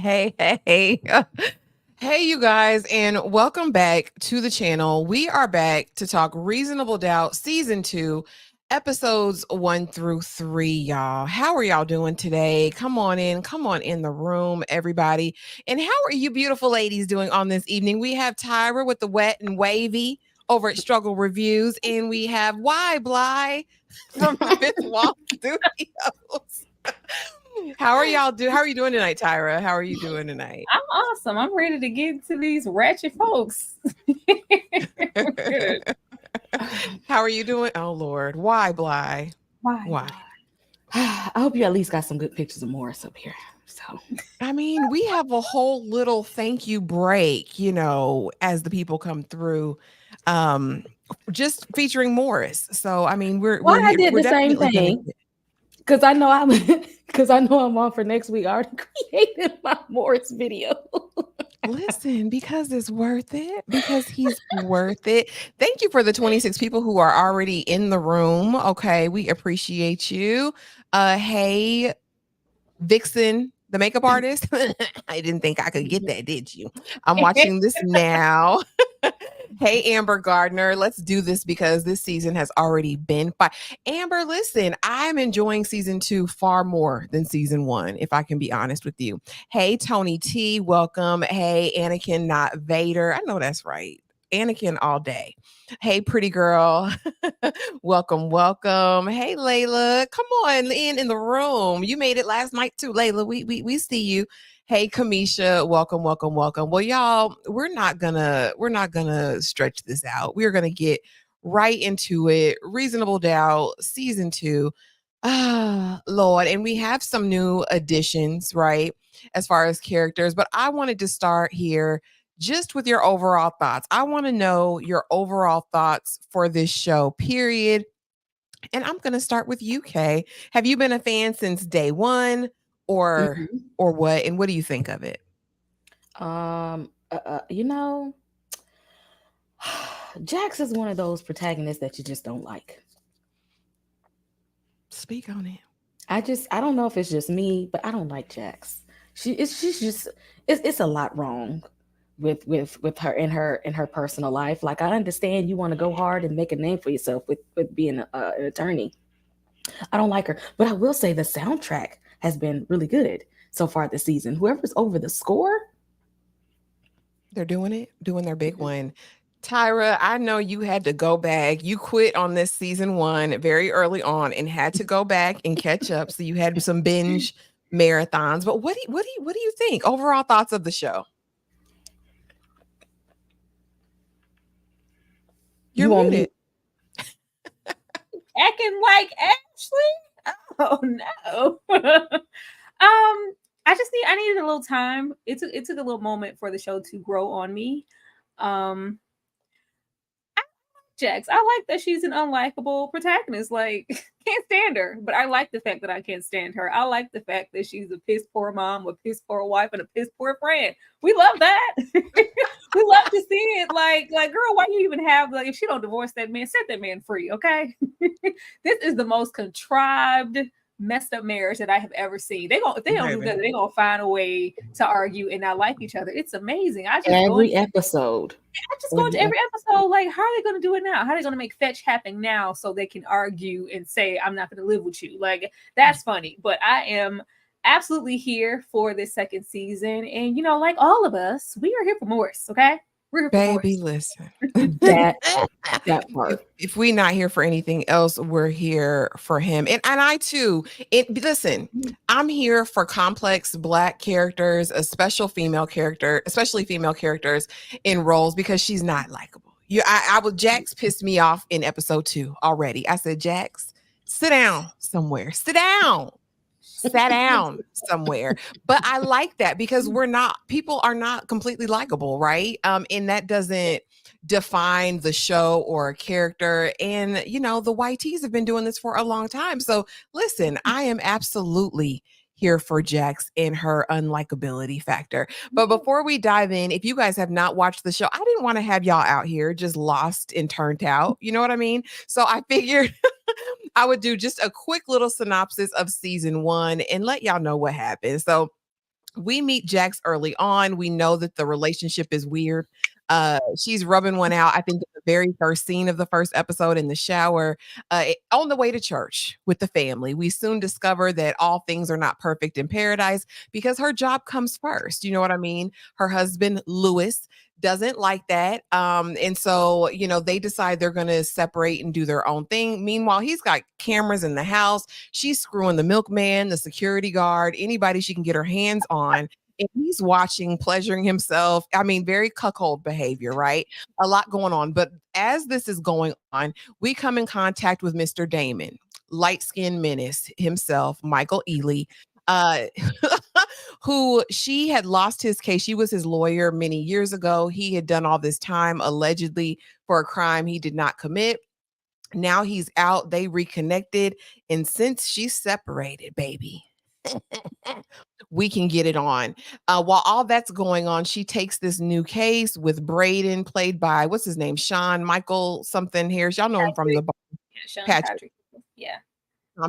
Hey. Hey, you guys, and welcome back to the channel. We are back to talk Reasonable Doubt Season 2, episodes 1 through 3, y'all. How are y'all doing today? Come on in the room, everybody. And how are you beautiful ladies doing on this evening? We have Tyra with the wet and wavy over at Struggle Reviews, and we have Y Bly from the Fifth Wall Studios. How are y'all How are you doing tonight, Tyra? How are you doing tonight? I'm awesome. I'm ready to get to these ratchet folks. How are you doing? Oh Lord, why Bly? Why? I hope you at least got some good pictures of Morris up here. So I mean, we have a whole little thank you break, as the people come through, just featuring Morris. So I mean, we're I did we're the same thing because I know I'm on for next week. I already created my Morris video. Listen, because it's worth it, because he's worth it. Thank you for the 26 people who are already in the room. Okay, we appreciate you. Hey, Vixen, the makeup artist. I didn't think I could get that, did you? I'm watching this now. Hey, Amber Gardner, let's do this because this season has already been fun. Amber, listen, I'm enjoying season 2 far more than season 1, if I can be honest with you. Hey, Tony T, welcome. Hey, Anakin, not Vader. I know that's right. Anakin all day. Hey, pretty girl. welcome. Hey, Layla, come on in the room. You made it last night too, Layla. We see you. Hey, Kamisha, welcome. Well, y'all, we're not gonna stretch this out. We're gonna get right into it. Reasonable Doubt, season 2. Ah, Lord, and we have some new additions, right, as far as characters. But I wanted to start here just with your overall thoughts. I want to know your overall thoughts for this show, period. And I'm gonna start with you, Kay. Have you been a fan since day one? Or what, and what do you think of it? Jax is one of those protagonists that you just don't like. Speak on it. I don't know if it's just me, but I don't like Jax. It's a lot wrong with her in her personal life. Like, I understand you want to go hard and make a name for yourself with being an attorney. I don't like her, but I will say the soundtrack has been really good so far this season. Whoever's over the score, they're doing their big one. Tyra, I know you had to go back. You quit on this season 1 very early on and had to go back and catch up. So you had some binge marathons. But what do you think? Overall thoughts of the show? You're muted. Acting like Ashley? Oh no. I needed a little time. It took a little moment for the show to grow on me. Jax, I like that she's an unlikable protagonist. Like, can't stand her, but I like the fact that I can't stand her. I like the fact that she's a piss poor mom, a piss poor wife, and a piss poor friend. We love that. We love to see it. Like, girl, why you even have, like, if she don't divorce that man, set that man free, okay? This is the most contrived, messed up marriage that I have ever seen. If they don't do that, they're gonna find a way to argue and not like each other. It's amazing. Every episode. I just go into every episode, like, how are they gonna do it now? How are they gonna make fetch happen now so they can argue and say, I'm not gonna live with you? Like, that's funny. But I am absolutely here for this second season. And like all of us, we are here for Morris, okay? Baby, listen. that part. If we're not here for anything else, we're here for him. And I too. Listen, I'm here for complex Black characters, especially female characters in roles, because she's not likable. Jax pissed me off in episode 2 already. I said, Jax, sit down somewhere. Sit down somewhere. But I like that because people are not completely likable, right? And that doesn't define the show or a character. And the YTs have been doing this for a long time. So listen, I am absolutely here for Jax and her unlikability factor. But before we dive in, if you guys have not watched the show, I didn't want to have y'all out here just lost and turned out. You know what I mean? So I figured I would do just a quick little synopsis of season 1 and let y'all know what happened. So We meet Jax early on. We know that the relationship is weird. She's rubbing one out, I think, in the very first scene of the first episode in the shower, on the way to church with the family. We soon discover that all things are not perfect in paradise because her job comes first. You know what I mean? Her husband, Lewis, doesn't like that. And so, they decide they're going to separate and do their own thing. Meanwhile, he's got cameras in the house. She's screwing the milkman, the security guard, anybody she can get her hands on. And he's watching, pleasuring himself. I mean, very cuckold behavior, right? A lot going on. But as this is going on, we come in contact with Mr. Damon, light skinned menace himself, Michael Ealy. Uh, who she had lost his case. She was his lawyer many years ago. He had done all this time allegedly for a crime he did not commit. Now he's out. They reconnected. And since she's separated, baby, we can get it on. While all that's going on, she takes this new case with Braden, played by, what's his name? Sean Michael something Harris. Y'all know him from the Yeah, Sean Patrick. Patrick. Yeah.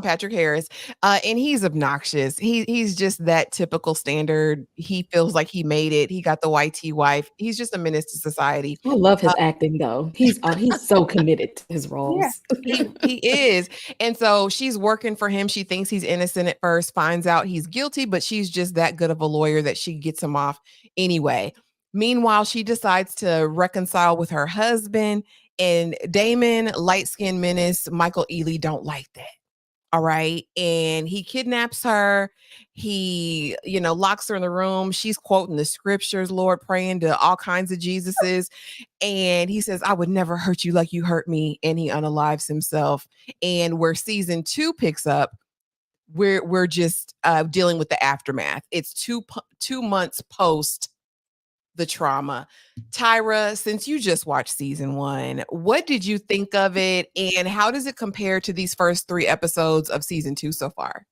Patrick Harris, and he's obnoxious. He's just that typical standard. He feels like he made it. He got the YT wife. He's just a menace to society. I love his acting though. He's so committed to his roles. Yeah, he is. And so she's working for him. She thinks he's innocent at first, finds out he's guilty, but she's just that good of a lawyer that she gets him off anyway. Meanwhile, she decides to reconcile with her husband, and Damon, light-skinned menace, Michael Ealy, don't like that. All right. And he kidnaps her. He, locks her in the room. She's quoting the scriptures, Lord, praying to all kinds of Jesuses. And he says, I would never hurt you like you hurt me. And he unalives himself. And where season 2 picks up, we're just dealing with the aftermath. It's 2 months post the trauma. Tyra, since you just watched season 1, what did you think of it, and how does it compare to these first 3 episodes of season 2 so far?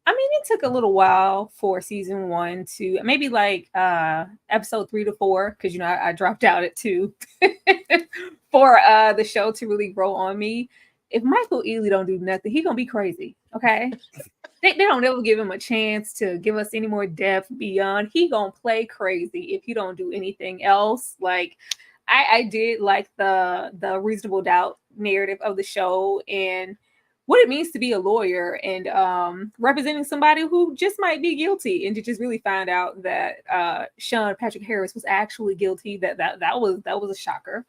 I mean, it took a little while for season 1 to maybe like episode 3 to 4, because I dropped out at 2 for the show to really grow on me. If Michael Ealy don't do nothing, he gonna be crazy. Okay. They don't ever give him a chance to give us any more depth beyond. He gonna play crazy if you don't do anything else. Like I did like the reasonable doubt narrative of the show and what it means to be a lawyer and representing somebody who just might be guilty, and to just really find out that Sean Patrick Harris was actually guilty. That was a shocker.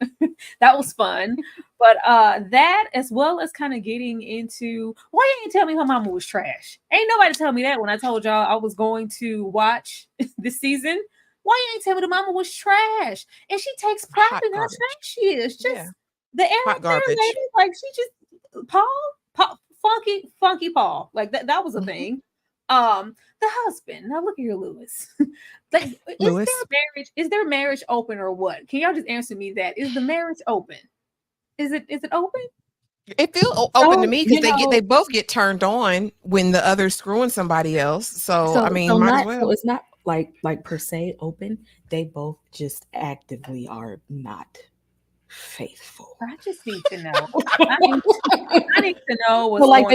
That was fun. But that, as well as kind of getting into, why you ain't tell me her mama was trash? Ain't nobody tell me that when I told y'all I was going to watch this season. Why you ain't tell me the mama was trash? And she takes pride in how trash she is. Just the Aaron lady, like she just Paul, funky Paul. Like that was a thing. The husband. Now look at your Lewis. Like, Lewis. Is their marriage open or what? Can y'all just answer me that? Is the marriage open? Is it open? It feels open to me because they both get turned on when the other's screwing somebody else. So I mean, might as well. So it's not like per se open. They both just actively are not faithful. I just need to know. I need to know what's like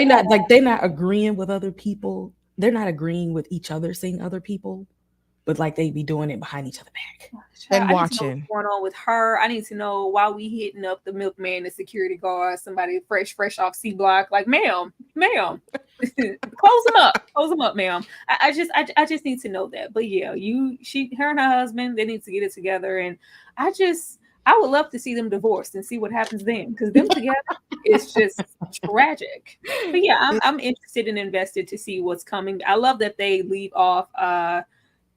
they're not agreeing with other people. They're not agreeing with each other, seeing other people, but like they be doing it behind each other back. And watching what's going on with her. I need to know why we hitting up the milkman, the security guard, somebody fresh off C block. Like, ma'am, close them up, ma'am. I just need to know that. But yeah, her and her husband, they need to get it together. And I would love to see them divorced and see what happens then, because them together is just tragic. But yeah, I'm interested and invested to see what's coming. I love that they leave off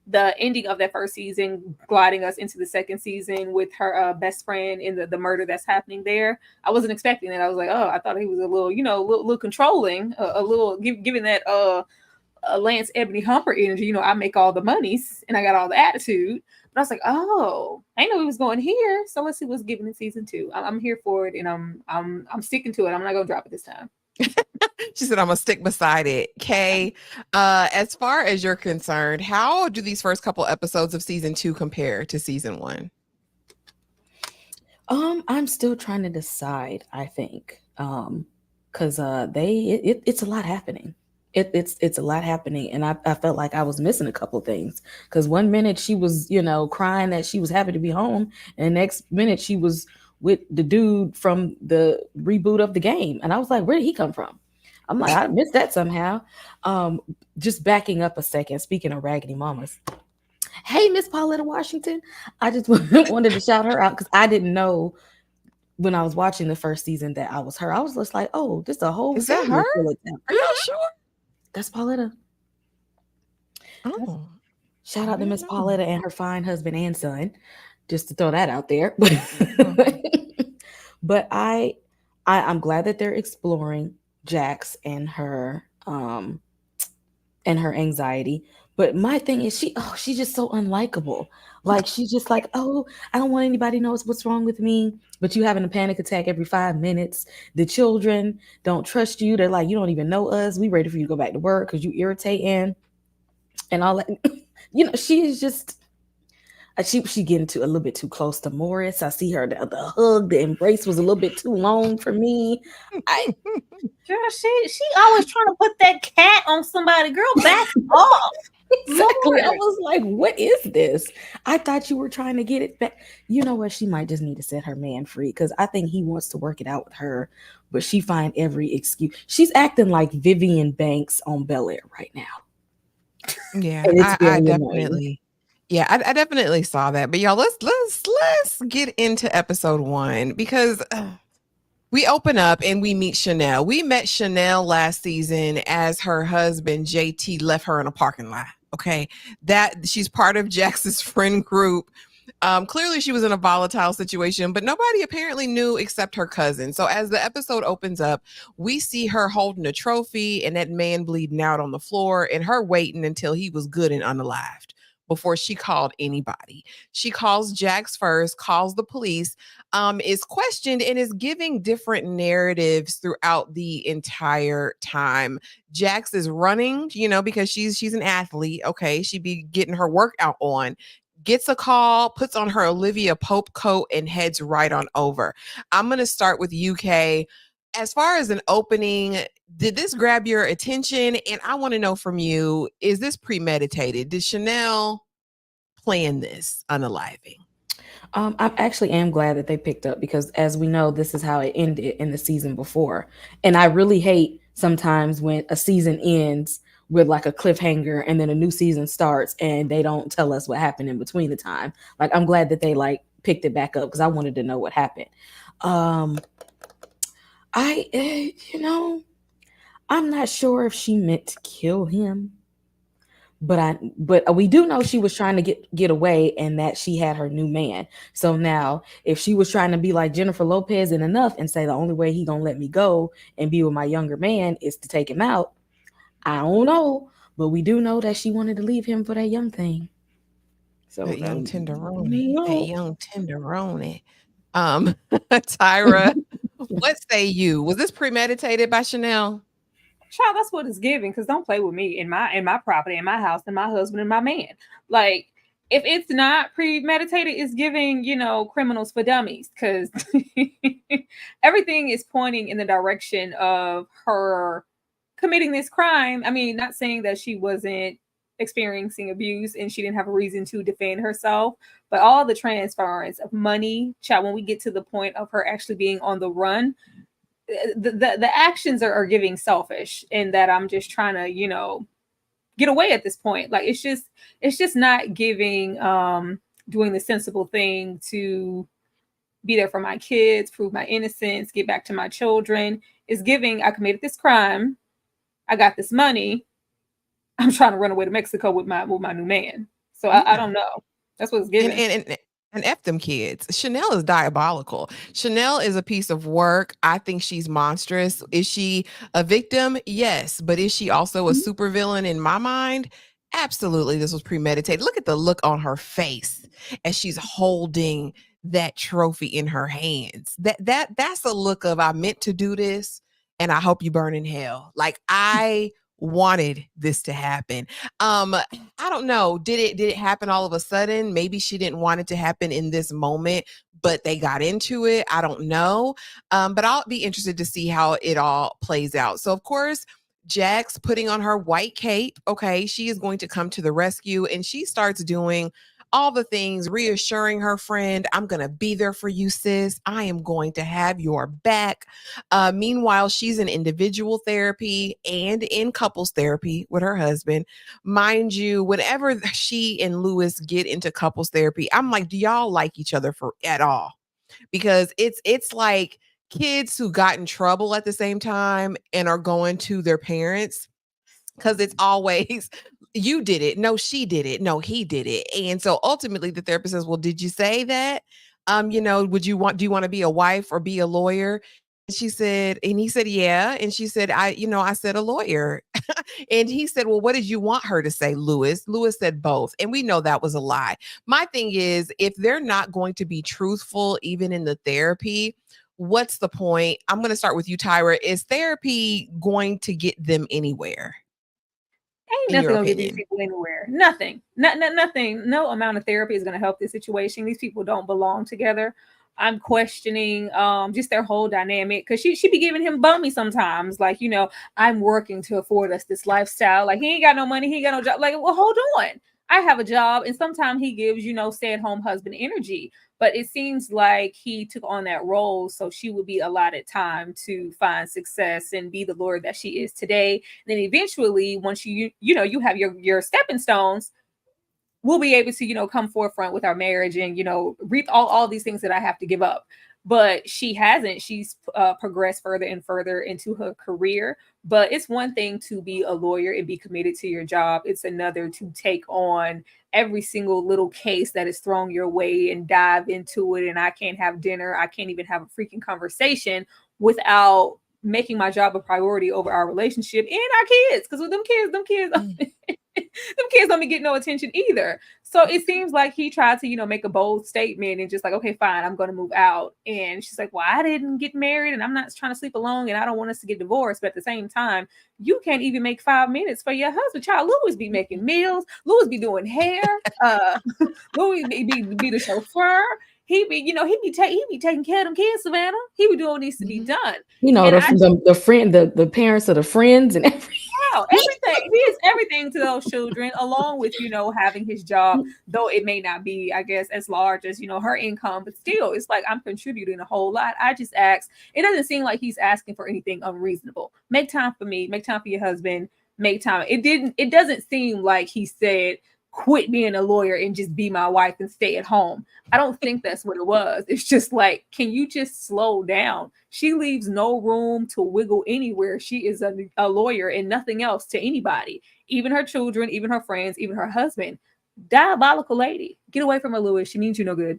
the ending of that first season, gliding us into the second season with her best friend in the murder that's happening there. I wasn't expecting that. I was like, oh, I thought he was a little, little controlling, a little giving that Lance Ebony Humper energy. I make all the monies and I got all the attitude. But I was like, oh, I know he was going here. So let's see what's given in season 2. I'm here for it, and I'm sticking to it. I'm not gonna drop it this time. She said, I'm gonna stick beside it. Kay, as far as you're concerned, how do these first couple episodes of season 2 compare to season 1? I'm still trying to decide, I think. Because it's a lot happening. It's a lot happening, and I felt like I was missing a couple of things because one minute she was crying that she was happy to be home, and the next minute she was with the dude from the reboot of the game, and I was like, where did he come from? I'm like, I missed that somehow. um just backing up a second, speaking of raggedy mamas, hey, Miss Pauletta Washington, I just wanted to shout her out because I didn't know when I was watching the first season that I was her. I was just like, oh, this is a whole Is that family her? full of them. Are y'all sure? That's Pauletta. Oh, Shout I out to didn't Miss know. Pauletta and her fine husband and son, just to throw that out there. Mhm. But I'm glad that they're exploring Jax and her anxiety. But my thing is she's just so unlikable. Like she's just like, oh, I don't want anybody knows what's wrong with me. But you having a panic attack every 5 minutes. The children don't trust you. They're like, you don't even know us. We ready for you to go back to work because you irritating and all that. She is just she getting to a little bit too close to Morris. I see her the hug, the embrace was a little bit too long for me. I Girl, she always trying to put that cat on somebody. Girl, back off. exactly. I Lord. was like, what is this? I thought you were trying to get it back. You know what? She might just need to set her man free because I think he wants to work it out with her, but she find every excuse. She's acting like Vivian Banks on Bel Air right now, Yeah, and it's I very annoying. definitely, yeah, I definitely saw that. But y'all, let's get into episode 1 because we open up and we meet Chanel. We met Chanel last season as her husband JT left her in a parking lot. Okay, that she's part of Jax's friend group. Clearly, she was in a volatile situation, but nobody apparently knew except her cousin. So, as the episode opens up, we see her holding a trophy and that man bleeding out on the floor, and her waiting until he was good and unalived before she called anybody. She calls Jax first, calls the police, is questioned, and is giving different narratives throughout the entire time. Jax is running, because she's an athlete. Okay, she be getting her workout on, gets a call, puts on her Olivia Pope coat, and heads right on over. I'm going to start with UK. As far as an opening, did this grab your attention? And I want to know from you, is this premeditated? Did Chanel plan this unaliving? I actually am glad that they picked up because, as we know, this is how it ended in the season before. And I really hate sometimes when a season ends with like a cliffhanger and then a new season starts and they don't tell us what happened in between the time. Like, I'm glad that they like picked it back up because I wanted to know what happened. Um, I'm not sure if she meant to kill him, but we do know she was trying to get away and that she had her new man. So now if she was trying to be like Jennifer Lopez and enough and say the only way he gonna let me go and be with my younger man is to take him out, I don't know, but we do know that she wanted to leave him for that young thing. So That young tenderoni. That no. young tenderoni. Tyra, what say you? Was this premeditated by Chanel? Child, that's what it's giving. Because don't play with me in my property, in my house, and my husband and my man. Like, if it's not premeditated, it's giving, criminals for dummies. Because everything is pointing in the direction of her committing this crime. I mean, not saying that she wasn't experiencing abuse and she didn't have a reason to defend herself, but all the transference of money, child, when we get to the point of her actually being on the run, the actions are giving selfish, and that I'm just trying to get away at this point. Like, it's just not giving doing the sensible thing to be there for my kids, prove my innocence, get back to my children. Is giving, I committed this crime, I got this money, I'm trying to run away to Mexico with my new man. So I don't know, that's what it's And giving. and F them kids. Chanel is diabolical. Chanel is a piece of work. I think she's monstrous. Is she a victim? Yes. But is she also a supervillain in my mind? Absolutely. This was premeditated. Look at the look on her face as she's holding that trophy in her hands. That's a look of, I meant to do this and I hope you burn in hell. Like, I wanted this to happen. I don't know. Did it happen all of a sudden? Maybe she didn't want it to happen in this moment, but they got into it. I don't know. But I'll be interested to see how it all plays out. So of course, Jax putting on her white cape. Okay, she is going to come to the rescue, and she starts doing all the things, reassuring her friend, I'm going to be there for you, sis. I am going to have your back. Meanwhile, she's in individual therapy and in couples therapy with her husband. Mind you, whenever she and Lewis get into couples therapy, I'm like, do y'all like each other for at all? Because it's like kids who got in trouble at the same time and are going to their parents, because it's always you did it, no she did it, no he did it. And so ultimately the therapist says, well, did you say that? Would you want, do you want to be a wife or be a lawyer? And she said, and he said, yeah. And she said, I said a lawyer. And he said, well, what did you want her to say, Lewis? Lewis said both. And we know that was a lie. My thing is, if they're not going to be truthful, even in the therapy, what's the point? I'm going to start with you, Tyra. Is therapy going to get them anywhere? Ain't In your nothing gonna get these opinion? people anywhere. Nothing. Nothing. No amount of therapy is gonna help this situation. These people don't belong together. I'm questioning just their whole dynamic, because she be giving him bummy sometimes. Like, I'm working to afford us this lifestyle. Like, he ain't got no money, he ain't got no job. Like, well, hold on. I have a job, and sometimes he gives, stay-at-home husband energy. But it seems like he took on that role so she would be allotted time to find success and be the lawyer that she is today. And then eventually, once you have your stepping stones, we'll be able to, come forefront with our marriage and, reap all these things that I have to give up. But she hasn't. She's progressed further and further into her career. But it's one thing to be a lawyer and be committed to your job. It's another to take on every single little case that is thrown your way and dive into it. And I can't have dinner. I can't even have a freaking conversation without making my job a priority over our relationship and our kids. Because with them kids, them kids don't be getting no attention either. So it seems like he tried to, make a bold statement and just like, okay, fine, I'm going to move out. And she's like, well, I didn't get married and I'm not trying to sleep alone and I don't want us to get divorced. But at the same time, you can't even make 5 minutes for your husband. Child, Louis be making meals. Louis be doing hair. Louis be the chauffeur. He be taking care of them kids, Savannah. He be doing what needs to be done. The friend, the parents of the friends and everything. Everything. He is everything to those children, along with, having his job, though it may not be, I guess, as large as, her income, but still, it's like I'm contributing a whole lot. I just ask, it doesn't seem like he's asking for anything unreasonable. Make time for me, make time for your husband, make time. It doesn't seem like he said, quit being a lawyer and just be my wife and stay at home. I don't think that's what it was. It's just like, can you just slow down? She leaves no room to wiggle anywhere. She is a lawyer and nothing else to anybody, even her children, even her friends, even her husband. Diabolical lady. Get away from her, Louis. She means you no good.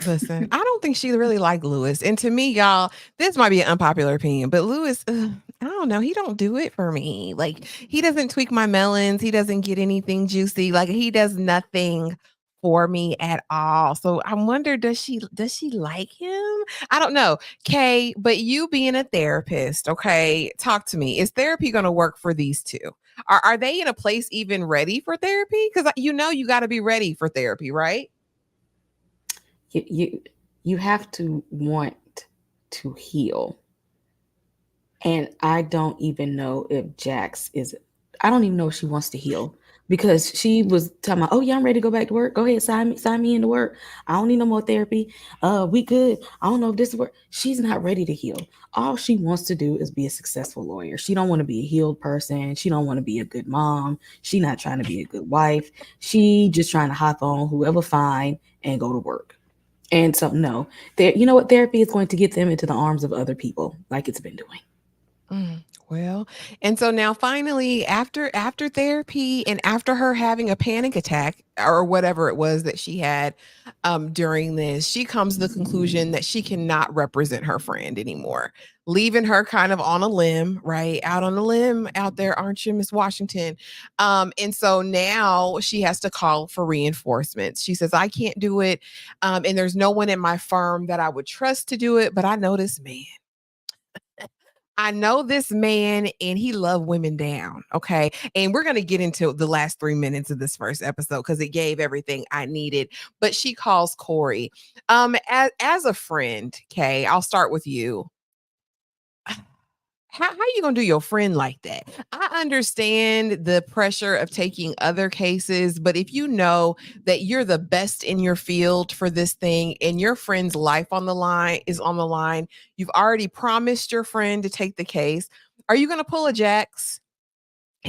Listen, I don't think she really liked Lewis. And to me, y'all, this might be an unpopular opinion, but Lewis, I don't know. He don't do it for me. Like, he doesn't tweak my melons. He doesn't get anything juicy. Like, he does nothing for me at all. So I wonder, does she like him? I don't know. Kay, but you being a therapist, okay, talk to me. Is therapy going to work for these two? Are they in a place even ready for therapy? Because you got to be ready for therapy, right? You have to want to heal. And I don't even know if Jax is, I don't even know if she wants to heal, because she was talking about, oh yeah, I'm ready to go back to work. Go ahead, sign me into work. I don't need no more therapy. We good. I don't know if this work. She's not ready to heal. All she wants to do is be a successful lawyer. She don't want to be a healed person. She don't want to be a good mom. She not trying to be a good wife. She just trying to hop on whoever fine and go to work. And so no, you know what? Therapy is going to get them into the arms of other people, like it's been doing. Well, and so now finally, after therapy and after her having a panic attack or whatever it was that she had during this, she comes to the conclusion that she cannot represent her friend anymore, leaving her kind of on a limb, right? Out on a limb out there, aren't you, Miss Washington? And so now she has to call for reinforcements. She says, I can't do it. And there's no one in my firm that I would trust to do it, but I know this man. I know this man and he loved women down. Okay. And we're going to get into the last 3 minutes of this first episode because it gave everything I needed. But she calls Corey. As a friend, Kay, I'll start with you. how you gonna do your friend like that? I understand the pressure of taking other cases, but if you know that you're the best in your field for this thing and your friend's life on the line, you've already promised your friend to take the case. Are you gonna pull a Jax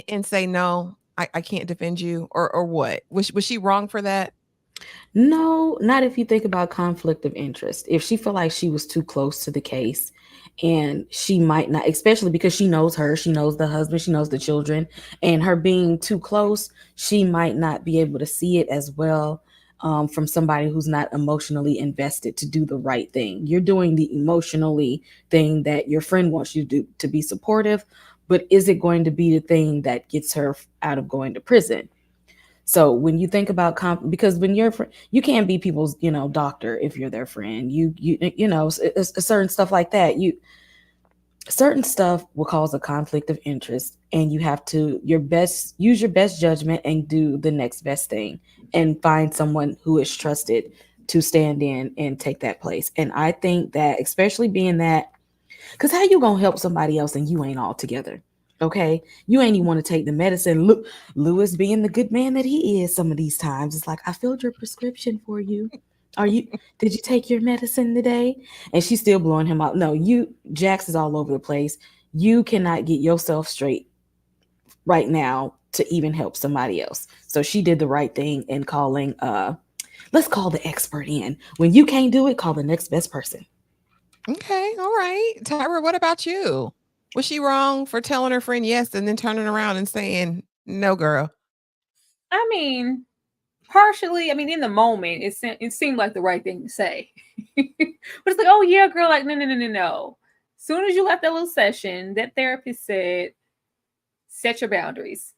and say no? I can't defend you, or what? Was she wrong for that? No, not if you think about conflict of interest. If she felt like she was too close to the case and she might not, especially because she knows her, she knows the husband, she knows the children, and her being too close, she might not be able to see it as well from somebody who's not emotionally invested to do the right thing. You're doing the emotionally thing that your friend wants you to do to be supportive, but is it going to be the thing that gets her out of going to prison? So when you think about because when you're you can't be people's doctor if you're their friend. Certain stuff like that. Certain stuff will cause a conflict of interest, and you have to use your best judgment and do the next best thing, and find someone who is trusted to stand in and take that place. And I think that, especially being that, because how you gonna help somebody else and you ain't all together? Okay, you ain't even want to take the medicine. Look, Lewis being the good man that he is, some of these times it's like, I filled your prescription for you. Did you take your medicine today? And she's still blowing him out. No, Jax is all over the place. You cannot get yourself straight right now to even help somebody else. So she did the right thing in calling. Let's call the expert in. When you can't do it, call the next best person. Okay, all right. Tyra, what about you? Was she wrong for telling her friend yes and then turning around and saying, no, girl? I mean, partially. I mean, in the moment, it seemed like the right thing to say, but it's like, oh yeah, girl, like no. Soon as you left that little session, that therapist said, set your boundaries.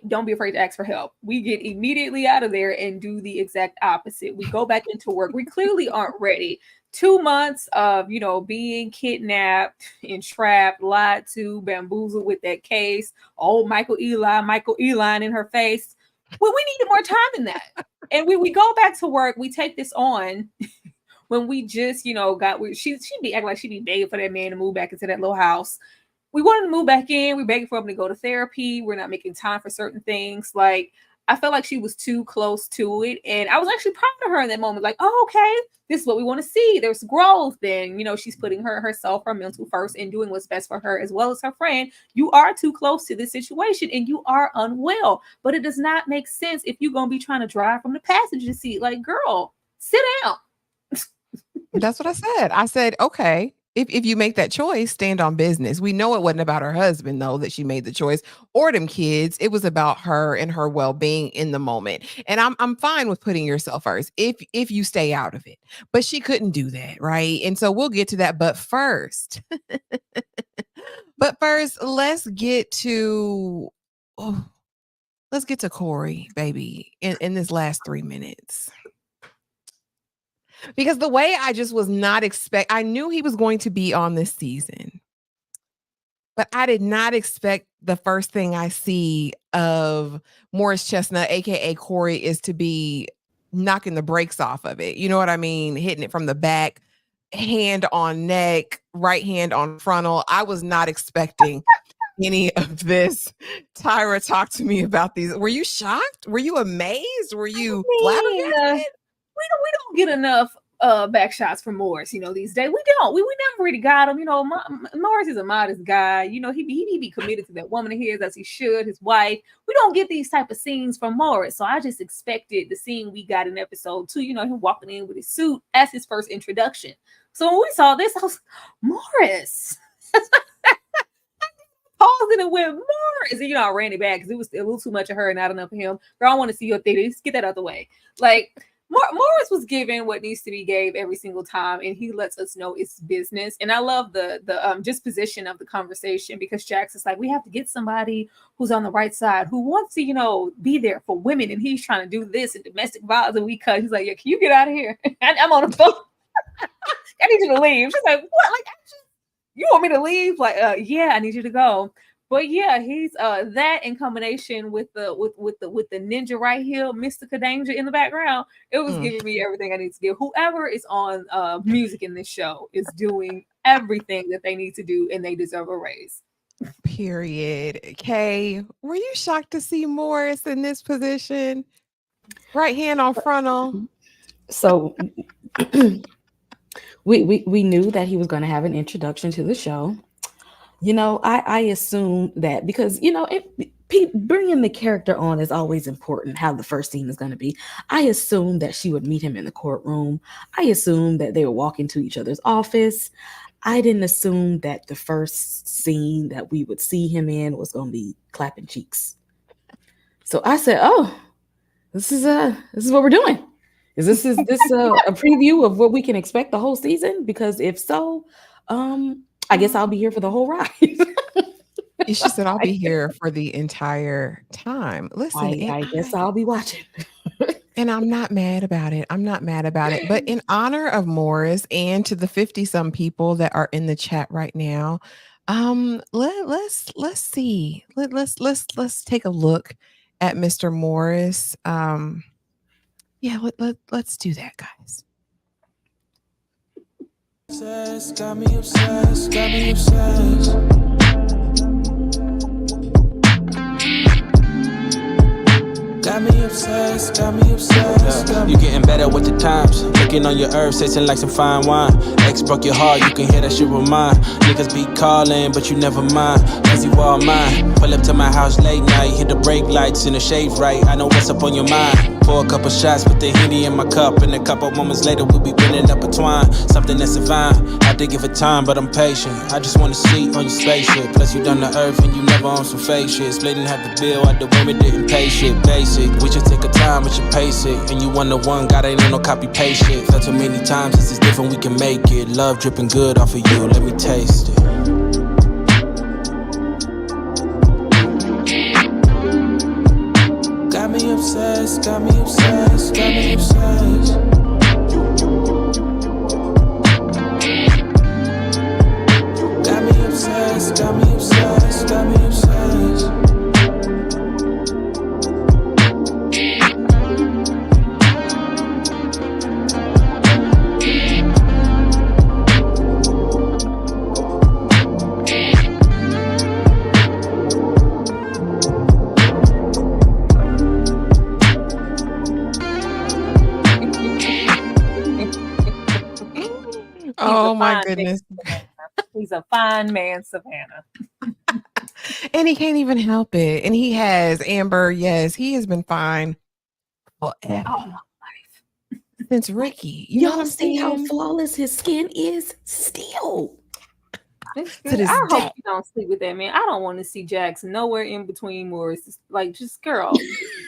Don't be afraid to ask for help. We get immediately out of there and do the exact opposite. We go back into work. We clearly aren't ready. 2 months of, being kidnapped, entrapped, lied to, bamboozled with that case. Oh, Michael Eli in her face. Well, we needed more time than that. And we go back to work. We take this on when we just, she'd be acting like she'd be begging for that man to move back into that little house. We wanted to move back in. We're begging for him to go to therapy. We're not making time for certain things. Like, I felt like she was too close to it. And I was actually proud of her in that moment. Like, oh, okay, this is what we want to see. There's growth. Then, she's putting herself, her mental first, and doing what's best for her as well as her friend. You are too close to this situation and you are unwell. But it does not make sense if you're going to be trying to drive from the passenger seat. Like, girl, sit down. That's what I said. I said, okay, if you make that choice, stand on business. We know it wasn't about her husband, though, that she made the choice, or them kids. It was about her and her well-being in the moment. And I'm fine with putting yourself first if you stay out of it. But she couldn't do that, right? And so we'll get to that. But first, let's get to Corey, baby, in this last 3 minutes. Because the way I just was not I knew he was going to be on this season, but I did not expect the first thing I see of Morris Chestnut, aka Corey, is to be knocking the brakes off of it. You know what I mean? Hitting it from the back, hand on neck, right hand on frontal. I was not expecting any of this. Tyra, talk to me about these. Were you shocked? Were you amazed? Were you flabbergasted? We don't get enough back shots from Morris, these days. We don't. We never really got him. Morris is a modest guy. He be committed to that woman of his as he should, his wife. We don't get these type of scenes from Morris. So I just expected the scene we got in episode 2, him walking in with his suit as his first introduction. So when we saw this, I was Morris. Pausing and went Morris. And, I ran it back because it was a little too much of her and not enough of him. Girl, I want to see your theater. Just get that out the way. Like, Morris was given what needs to be gave every single time, and he lets us know it's business. And I love the disposition of the conversation, because Jax is like, we have to get somebody who's on the right side, who wants to, be there for women, and he's trying to do this and domestic violence, and we cut. He's like, yeah, can you get out of here? I'm on the phone. I need you to leave. She's like, what? Like, you want me to leave? Like, yeah, I need you to go. But yeah, he's that in combination with the ninja right here, Mystica Danger in the background. It was giving me everything I need to give. Whoever is on music in this show is doing everything that they need to do, and they deserve a raise. Period. Kay, were you shocked to see Morris in this position? Right hand on frontal. So we knew that he was going to have an introduction to the show. I assume that because bringing the character on is always important. How the first scene is going to be. I assumed that she would meet him in the courtroom. I assumed that they would walk into each other's office. I didn't assume that the first scene that we would see him in was going to be clapping cheeks. So I said, "Oh, this is what we're doing. Is this a preview of what we can expect the whole season? Because if so, I guess I'll be here for the whole ride." She said, I'll be here for the entire time. Listen, I guess I'll be watching. and I'm not mad about it. I'm not mad about it. But in honor of Morris and to the 50 some people that are in the chat right now, let's see. Let's take a look at Mr. Morris. Yeah, let's do that, guys. Got me obsessed, got me obsessed. Got me obsessed, got me obsessed. You getting better with the times. Looking on your herbs, tasting like some fine wine. Ex broke your heart, you can hear that shit with mine. Niggas be calling, but you never mind. Cause you all mine. Pull up to my house late night, hit the brake lights and the shade right. I know what's up on your mind. Pour a couple shots with the Henny in my cup. And a couple moments later, we'll be bending up a twine. Something that's divine. Had to give it time, but I'm patient. I just wanna see on your spaceship. Plus you done the earth and you never on some fake shit. Splitting half the bill, I the women didn't pay shit. Basic. We just take a time, but you pace it. And you one to one, God ain't no copy paste shit. Felt too many times, this is different, we can make it. Love dripping good off of you, let me taste it. Got me obsessed, got me obsessed, got me obsessed. Got me obsessed, got me obsessed, got me obsessed. Oh my goodness. He's a fine man, Savannah. And he can't even help it. And he has, Amber, yes, he has been fine forever. Oh, Since Ricky. You know what Y'all I'm see how saying? flawless his skin is still. To I this hope day. you don't sleep with that man. I don't want to see Jackson nowhere in between Morris. Like, just girl,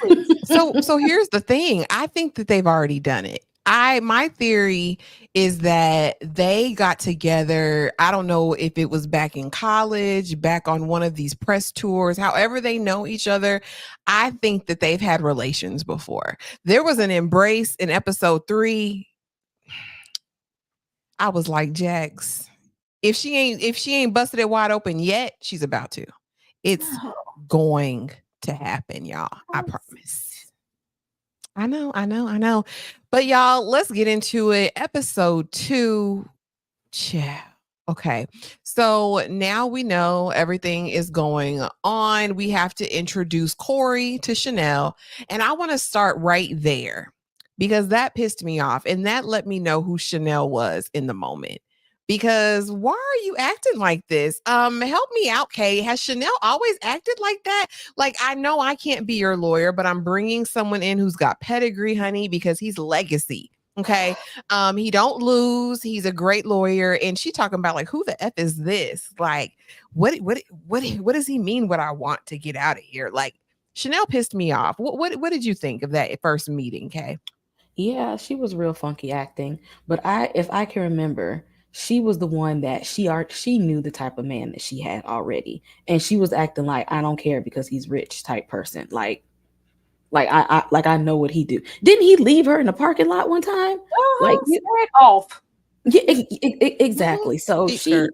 please. So here's the thing. I think that they've already done it. My theory is that they got together. I don't know if it was back in college, back on one of these press tours, however they know each other. I think that they've had relations before. There was an embrace in episode 3. I was like, Jax, if she ain't busted it wide open yet, she's about to. It's going to happen, y'all. I promise. I know. But y'all, let's get into it. Episode 2. Ciao. Okay. So now we know everything is going on. We have to introduce Corey to Chanel. And I want to start right there because that pissed me off. And that let me know who Chanel was in the moment. Because why are you acting like this? Help me out, Kay. Has Chanel always acted like that? Like, I know I can't be your lawyer, but I'm bringing someone in who's got pedigree, honey, because he's legacy. Okay. He don't lose. He's a great lawyer. And she talking about like, who the F is this? Like, what does he mean? What I want to get out of here? Like, Chanel pissed me off. What did you think of that first meeting, Kay? Yeah, she was real funky acting. But if I can remember, she was the one that she knew the type of man that she had already, and she was acting like I don't care because he's rich type person. Like I know what he do. Didn't he leave her in the parking lot one time? Like straight off. Yeah, exactly. So Sure.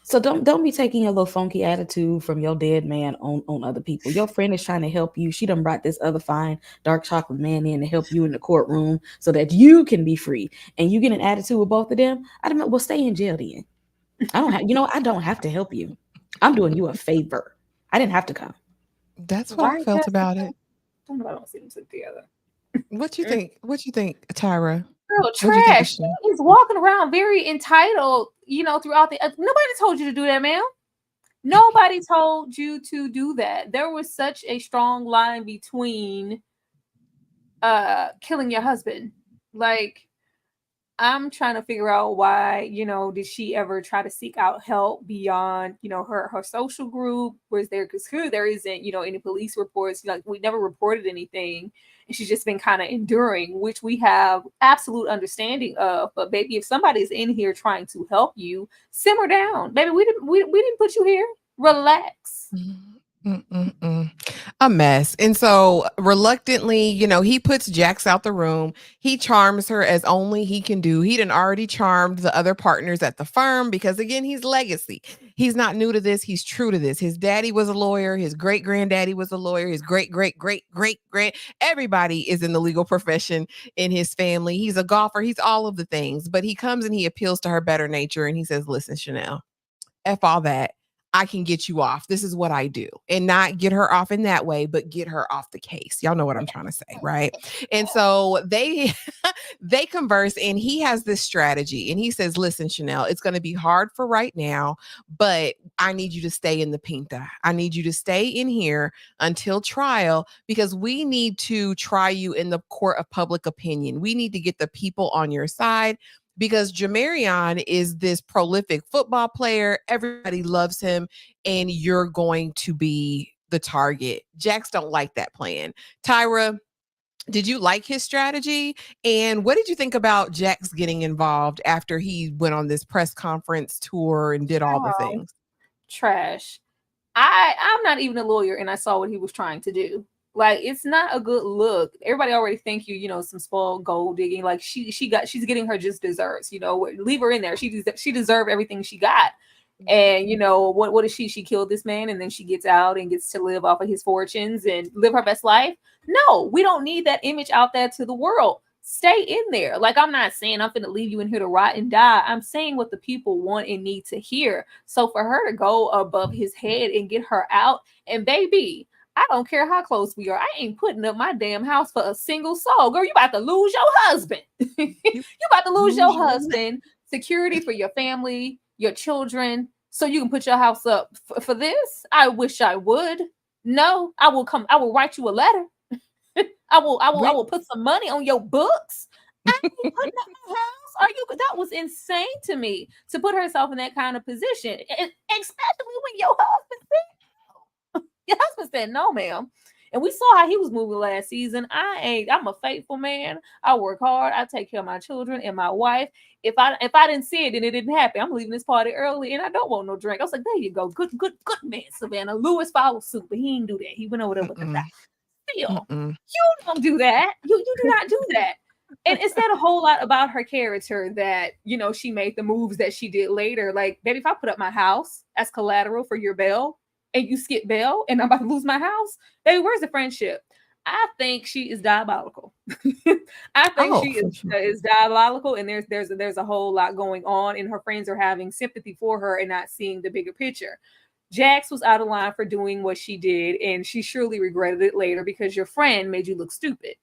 so don't be taking your little funky attitude from your dead man on other people. Your friend is trying to help you. She done brought this other fine dark chocolate man in to help you in the courtroom so that you can be free. And you get an attitude with both of them. I don't know. Well, stay in jail then. I don't have to help you. I'm doing you a favor. I didn't have to come. That's what I Why felt about it. I don't see them sit together. What you think? What you think, Tyra? Girl, What you think of trash. Chanel? He's walking around very entitled, throughout the. Nobody told you to do that, ma'am. Nobody told you to do that. There was such a strong line between killing your husband. Like, I'm trying to figure out why, did she ever try to seek out help beyond, her social group? Was there, because here there isn't, any police reports. Like, we never reported anything, and she's just been kind of enduring, which we have absolute understanding of. But baby, if somebody's in here trying to help you, simmer down, baby. We didn't put you here. Relax. A mess. And so reluctantly, he puts Jax out the room. He charms her as only he can do. He done already charmed the other partners at the firm because, again, he's legacy. He's not new to this. He's true to this. His daddy was a lawyer. His great granddaddy was a lawyer. His great great everybody is in the legal profession in his family. He's a golfer. He's all of the things. But he comes and he appeals to her better nature and he says, listen, Chanel, F all that. I can get you off. This is what I do. And not get her off in that way, but get her off the case. Y'all know what I'm trying to say, right? And so they they converse and he has this strategy and he says, listen, Chanel, it's going to be hard for right now, but I need you to stay in the Pinta. I need you to stay in here until trial because we need to try you in the court of public opinion. We need to get the people on your side because Jamarion is this prolific football player. Everybody loves him, and you're going to be the target. Jax don't like that plan. Tyra, did you like his strategy? And what did you think about Jax getting involved after he went on this press conference tour and did all the things? Trash. I'm not even a lawyer, and I saw what he was trying to do. Like, it's not a good look. Everybody already think some spoiled gold digging. Like, she's getting her just desserts. Leave her in there. She deserved everything she got. And what is she? She killed this man, and then she gets out and gets to live off of his fortunes and live her best life. No, we don't need that image out there to the world. Stay in there. Like, I'm not saying I'm gonna leave you in here to rot and die. I'm saying what the people want and need to hear. So for her to go above his head and get her out, and baby, I don't care how close we are. I ain't putting up my damn house for a single soul. Girl, you about to lose your husband. You about to lose your husband. Security for your family, your children, so you can put your house up for this. I wish I would. No, I will write you a letter. I will put some money on your books. I ain't putting up my house. That was insane to me, to put herself in that kind of position, and especially when your husband said no, ma'am. And we saw how he was moving last season. I'm a faithful man. I work hard. I take care of my children and my wife. If I didn't see it and it didn't happen, I'm leaving this party early and I don't want no drink. I was like, there you go. Good man, Savannah. Lewis followed suit, but he didn't do that. He went over there with the fact. Still, you don't do that. You do not do that. And it said a whole lot about her character that, she made the moves that she did later. Like, baby, if I put up my house as collateral for your bail and you skip bail and I'm about to lose my house, baby, where's the friendship? I think she is diabolical. I think she is diabolical, and there's a whole lot going on, and her friends are having sympathy for her and not seeing the bigger picture. Jax was out of line for doing what she did, and she surely regretted it later because your friend made you look stupid.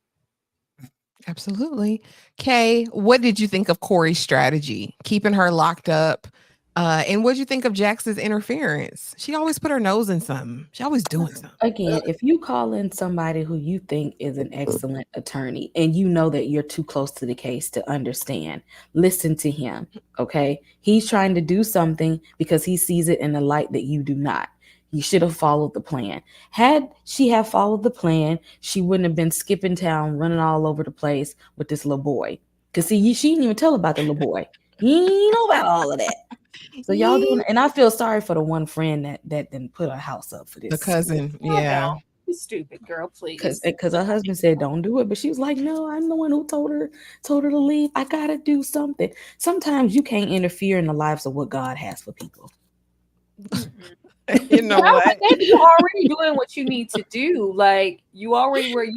Absolutely. Kay, what did you think of Corey's strategy, keeping her locked up? And what did you think of Jax's interference? She always put her nose in something. She always doing something. Again, if you call in somebody who you think is an excellent attorney and you know that you're too close to the case to understand, listen to him, okay? He's trying to do something because he sees it in a light that you do not. You should have followed the plan. Had she have followed the plan, she wouldn't have been skipping town, running all over the place with this little boy. Because see, she didn't even tell about the little boy. He didn't know about all of that. So y'all doing, and I feel sorry for the one friend that didn't put her house up for this. The cousin, yeah. You stupid girl, please. Because her husband said don't do it, but she was like, no, I'm the one who told her to leave. I gotta do something. Sometimes you can't interfere in the lives of what God has for people. You know what? Maybe you're already doing what you need to do. Like, you already were,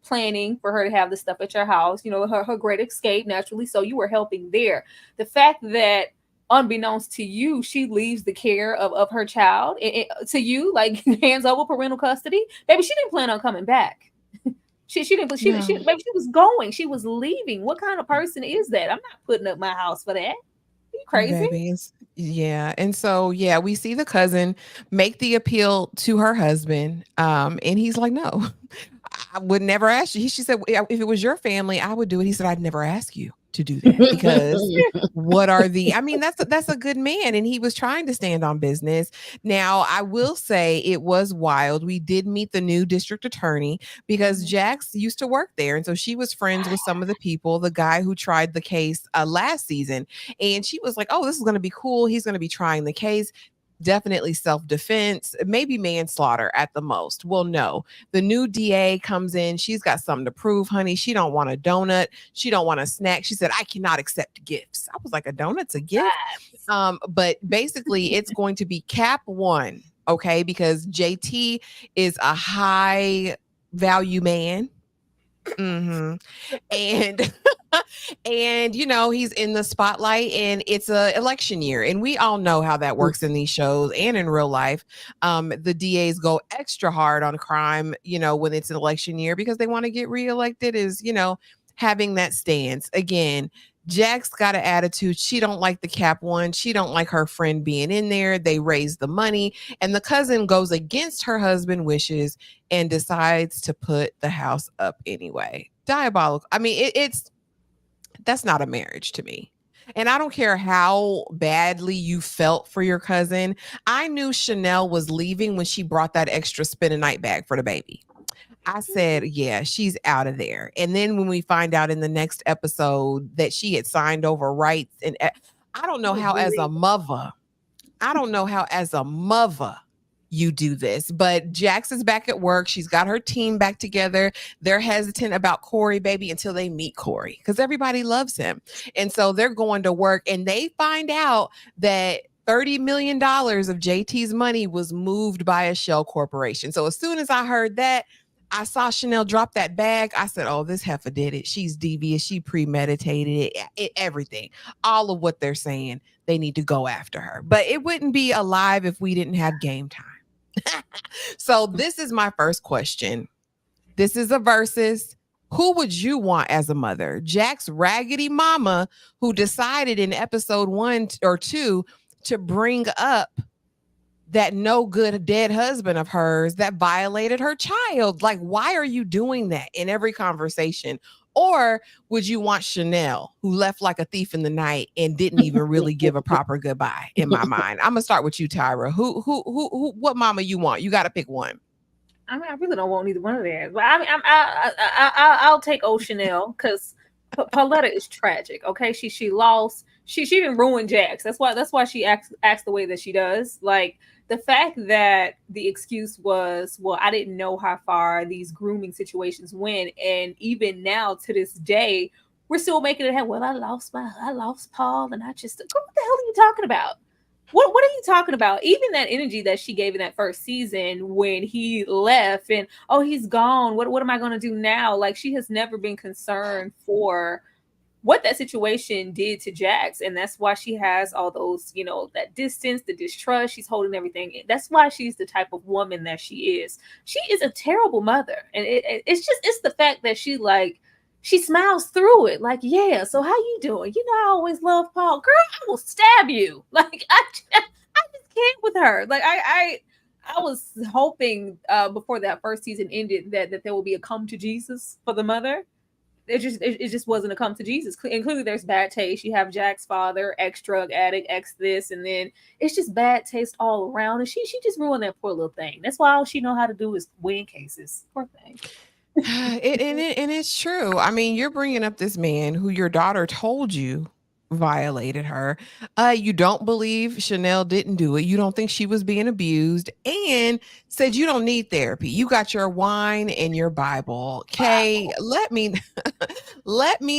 planning for her to have the stuff at your house. Her great escape naturally. So you were helping there. The fact that unbeknownst to you, she leaves the care of her child to you, like hands over parental custody. Baby, she didn't plan on coming back. She didn't. No. Baby, she was going. She was leaving. What kind of person is that? I'm not putting up my house for that. Are you crazy? Baby, yeah. And so, yeah, we see the cousin make the appeal to her husband. And he's like, no, I would never ask you. She said, "Yeah, if it was your family, I would do it." He said, "I'd never ask you to do that because what are the, I mean, that's a good man. And he was trying to stand on business. Now, I will say it was wild. We did meet the new district attorney because Jax used to work there. And so she was friends with some of the people, the guy who tried the case last season. And she was like, oh, this is going to be cool. He's going to be trying the case. Definitely self-defense, maybe manslaughter at the most. Well, no, the new DA comes in. She's got something to prove, honey. She don't want a donut. She don't want a snack. She said, I cannot accept gifts. I was like, a donut's a gift. But basically it's going to be cap 1. Okay. Because JT is a high value man. Mm-hmm. And and you know he's in the spotlight and it's a election year and we all know how that works in these shows and in real life. The DAs go extra hard on crime, you know, when it's an election year because they want to get reelected, is, you know, having that stance. Again, Jax got an attitude. She don't like the cap 1. She don't like her friend being in there. They raise the money and the cousin goes against her husband's wishes and decides to put the house up anyway. Diabolical. I mean, that's not a marriage to me. And I don't care how badly you felt for your cousin. I knew Chanel was leaving when she brought that extra spin a night bag for the baby. I said, yeah, she's out of there. And then when we find out in the next episode that she had signed over rights, and I don't know how as a mother, you do this, but Jax is back at work. She's got her team back together. They're hesitant about Corey, baby, until they meet Corey because everybody loves him. And so they're going to work and they find out that $30 million of JT's money was moved by a shell corporation. So as soon as I heard that, I saw Chanel drop that bag. I said, oh, this heifer did it. She's devious. She premeditated it, everything. All of what they're saying, they need to go after her. But it wouldn't be alive if we didn't have game time. So this is my first question. This is a versus. Who would you want as a mother? Jack's raggedy mama who decided in episode 1 or 2 to bring up that no good dead husband of hers that violated her child. Like, why are you doing that in every conversation? Or would you want Chanel, who left like a thief in the night and didn't even really give a proper goodbye? In my mind, I'm gonna start with you, Tyra. Who, what mama you want? You got to pick one. I mean, I really don't want neither one of theirs, but I mean, I'll take old Chanel because Pauletta is tragic. Okay, she lost. She even ruined Jax. That's why she acts the way that she does. Like, the fact that the excuse was, well, I didn't know how far these grooming situations went, and even now to this day, we're still making it happen. Well, I lost Paul, and I just, what the hell are you talking about? What are you talking about? Even that energy that she gave in that first season when he left and, oh, he's gone. What am I going to do now? Like, she has never been concerned for what that situation did to Jax. And that's why she has all those, you know, that distance, the distrust. She's holding everything in. That's why she's the type of woman that she is. She is a terrible mother. And it's the fact that she smiles through it. Like, yeah, so how you doing? You know, I always love Paul. Girl, I will stab you. Like, I just can't with her. Like, I was hoping before that first season ended that there will be a come to Jesus for the mother. It just wasn't a come to Jesus. Including there's bad taste. You have Jack's father, ex-drug addict, ex-this, and then it's just bad taste all around. And she just ruined that poor little thing. That's why all she know how to do is win cases. Poor thing. And it's true. I mean, you're bringing up this man who your daughter told you violated her. You don't believe Chanel didn't do it. You don't think she was being abused, and said you don't need therapy. You got your wine and your Bible. Okay, let me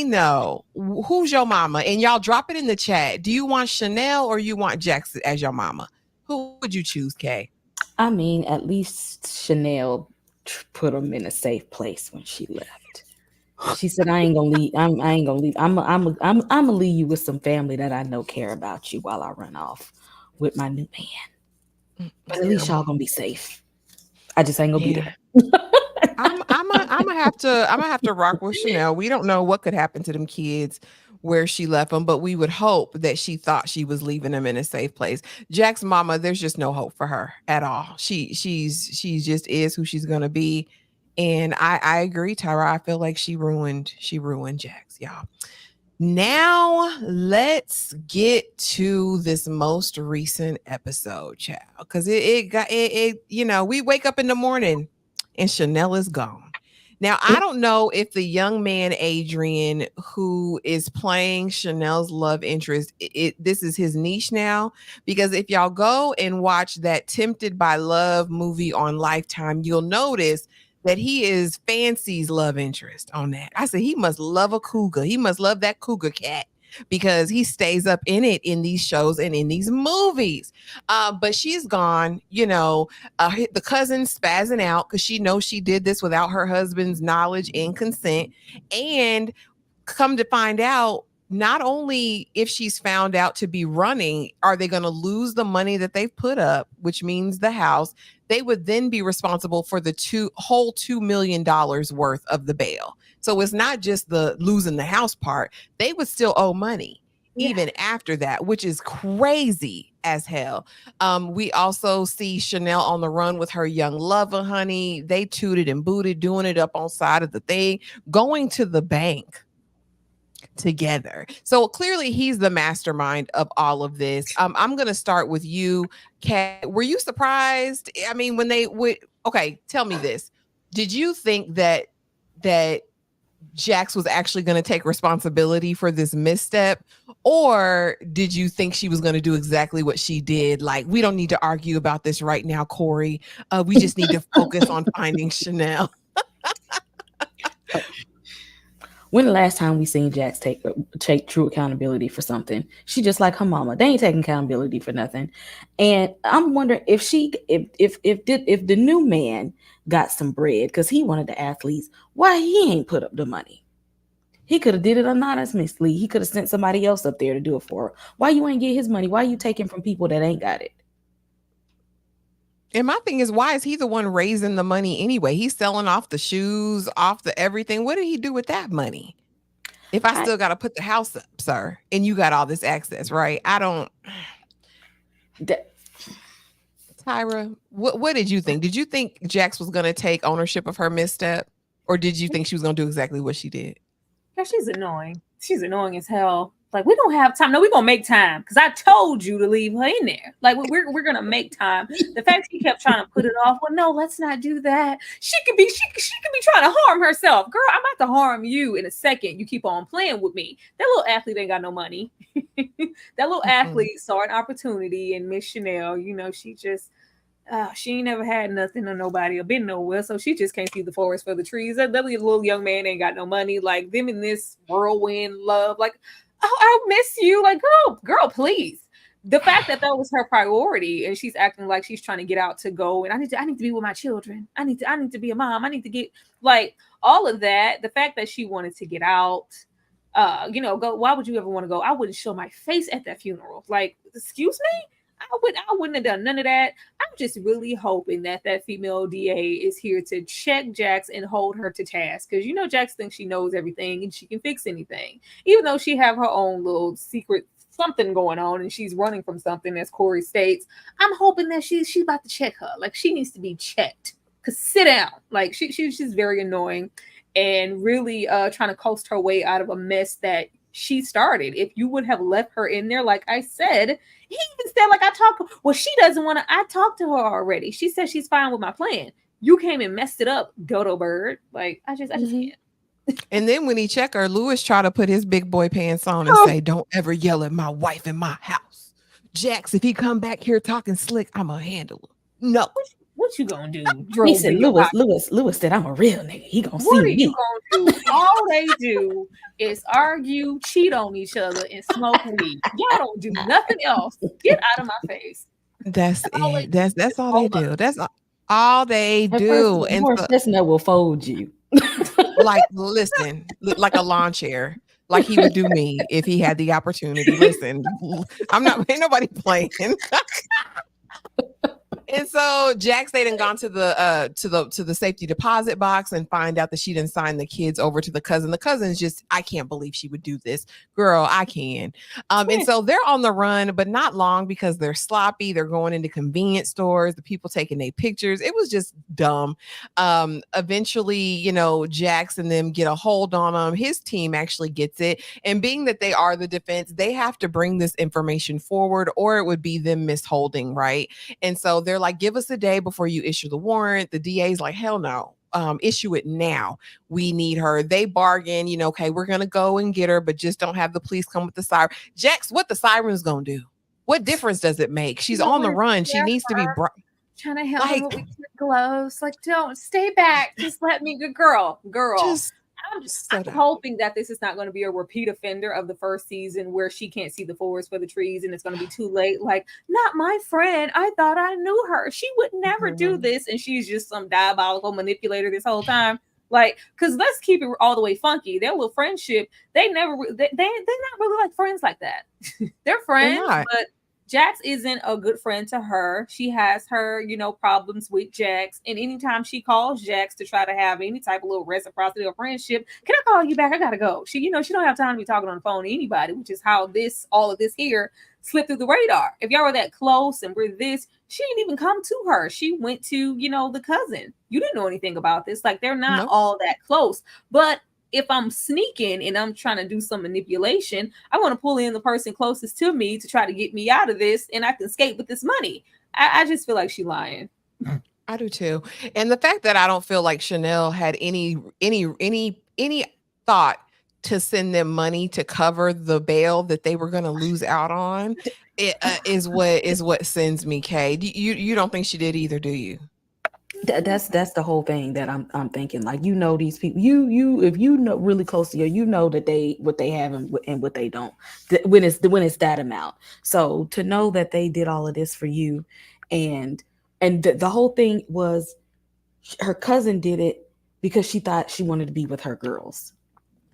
know who's your mama, and y'all drop it in the chat. Do you want Chanel or you want Jackson as your mama? Who would you choose, Kay? I mean, at least Chanel put him in a safe place when she left. She said, "I ain't gonna leave. I ain't gonna leave. I'm gonna leave you with some family that I know care about you while I run off with my new man. But at least y'all gonna be safe. I just ain't gonna be Yeah. there." I'm gonna have to rock with Chanel. We don't know what could happen to them kids where she left them, but we would hope that she thought she was leaving them in a safe place. Jack's mama, there's just no hope for her at all. She just is who she's gonna be. And I agree, Tyra. I feel like she ruined Jax, y'all. Now let's get to this most recent episode, child. Because we wake up in the morning and Chanel is gone. Now, I don't know if the young man, Adrian, who is playing Chanel's love interest, this is his niche now. Because if y'all go and watch that Tempted by Love movie on Lifetime, you'll notice that he is Fancy's love interest on that. I said, he must love a cougar. He must love that cougar cat because he stays up in it in these shows and in these movies. But she's gone, the cousin spazzing out because she knows she did this without her husband's knowledge and consent. And come to find out, not only if she's found out to be running, are they going to lose the money that they've put up, which means the house. They would then be responsible for the whole $2 million worth of the bail. So it's not just the losing the house part. They would still owe money even after that, which is crazy as hell. We also see Chanel on the run with her young lover, honey. They tooted and booted, doing it up on side of the thing, going to the bank together. So clearly he's the mastermind of all of this. I'm going to start with you, Kat. Were you surprised? I mean, when they would, okay, tell me this. Did you think that Jax was actually going to take responsibility for this misstep? Or did you think she was going to do exactly what she did? Like, we don't need to argue about this right now, Corey. We just need to focus on finding Chanel. When the last time we seen Jax take true accountability for something? She just like her mama. They ain't taking accountability for nothing. And I'm wondering if the new man got some bread because he wanted the athletes, why he ain't put up the money? He could have did it anonymously. He could have sent somebody else up there to do it for her. Why you ain't get his money? Why you taking from people that ain't got it? And my thing is, why is he the one raising the money anyway? He's selling off the shoes, off the everything. What did he do with that money? If I still got to put the house up, sir, and you got all this access, right? I don't. Tyra, what did you think? Did you think Jax was going to take ownership of her misstep? Or did you think she was going to do exactly what she did? Yeah, she's annoying. She's annoying as hell. Like, we don't have time. No, we're gonna make time because I told you to leave her in there. Like, we're gonna make time. The fact she kept trying to put it off. Well, no, let's not do that. She could be trying to harm herself. Girl, I'm about to harm you in a second. You keep on playing with me. That little athlete ain't got no money. That little athlete saw an opportunity and Miss Chanel, she just she ain't never had nothing or nobody or been nowhere, so she just can't see the forest for the trees. That little young man ain't got no money. Like, them in this whirlwind love, like, oh, I miss you. Like, girl, please. The fact that was her priority and she's acting like she's trying to get out to go and I need to be with my children. I need to be a mom. I need to get, like, all of that. The fact that she wanted to get out, go. Why would you ever want to go? I wouldn't show my face at that funeral. Like, excuse me? I wouldn't have done none of that. I'm just really hoping that female DA is here to check Jax and hold her to task. Because, Jax thinks she knows everything and she can fix anything. Even though she have her own little secret something going on and she's running from something, as Corey states. I'm hoping that she's about to check her. Like, she needs to be checked. Because sit down. Like, she's just very annoying and really trying to coast her way out of a mess that she started. If you would have left her in there, like I said, he even said, like, she doesn't want to, I talked to her already. She said she's fine with my plan. You came and messed it up, dodo bird. Like, I just can't. And then when he checked her, Lewis tried to put his big boy pants on and say, don't ever yell at my wife in my house. Jax, if he come back here talking slick, I'm going to handle him. No. What you gonna do? He said, Lewis said, I'm a real nigga. He gonna see me. What are you gonna do? All they do is argue, cheat on each other, and smoke weed. Y'all don't do nothing else. Get out of my face. That's it. That's all they do. That's all they do. And Chestnut will fold you. Like, listen, like a lawn chair, like he would do me if he had the opportunity. Listen, ain't nobody playing. And so Jax, they done gone to the safety deposit box and find out that she didn't sign the kids over to the cousin. The cousin's just, I can't believe she would do this. Girl, I can. And so they're on the run, but not long because they're sloppy. They're going into convenience stores, the people taking their pictures. It was just dumb. Eventually, you know, Jax and them get a hold on him. His team actually gets it. And being that they are the defense, they have to bring this information forward or it would be them misholding, right? And so they're like, give us a day before you issue the warrant. The DA's like, hell no. Issue it now. We need her. They bargain, you know, okay, we're gonna go and get her, but just don't have the police come with the siren. Jax, what the siren's gonna do? What difference does it make? She's on the run. She needs to be trying to help her with gloves. Like, don't stay back. Just let me go, girl. I'm hoping that this is not going to be a repeat offender of the first season where she can't see the forest for the trees and it's going to be too late. Like, not my friend. I thought I knew her. She would never do this. And she's just some diabolical manipulator this whole time. Like, because let's keep it all the way funky. Their little friendship, they're not really like friends like that. They're friends, but Jax isn't a good friend to her. She has her, you know, problems with Jax. And anytime she calls Jax to try to have any type of little reciprocity or friendship, can I call you back? I gotta go. She don't have time to be talking on the phone to anybody, which is how all of this here slipped through the radar. If y'all were that close and we're this, she didn't even come to her. She went to, you know, the cousin. You didn't know anything about this. Like, they're not all that close. But if I'm sneaking and I'm trying to do some manipulation, I want to pull in the person closest to me to try to get me out of this and I can escape with this money. I just feel like she's lying. I do too. And the fact that I don't feel like Chanel had any thought to send them money to cover the bail that they were going to lose out on is what sends me, Kay. You don't think she did either, do you? That's the whole thing that I'm thinking. Like, you know, these people, you if you know really close to you know that what they have and what they don't when it's that amount. So to know that they did all of this for you, and the whole thing was her cousin did it because she thought she wanted to be with her girls.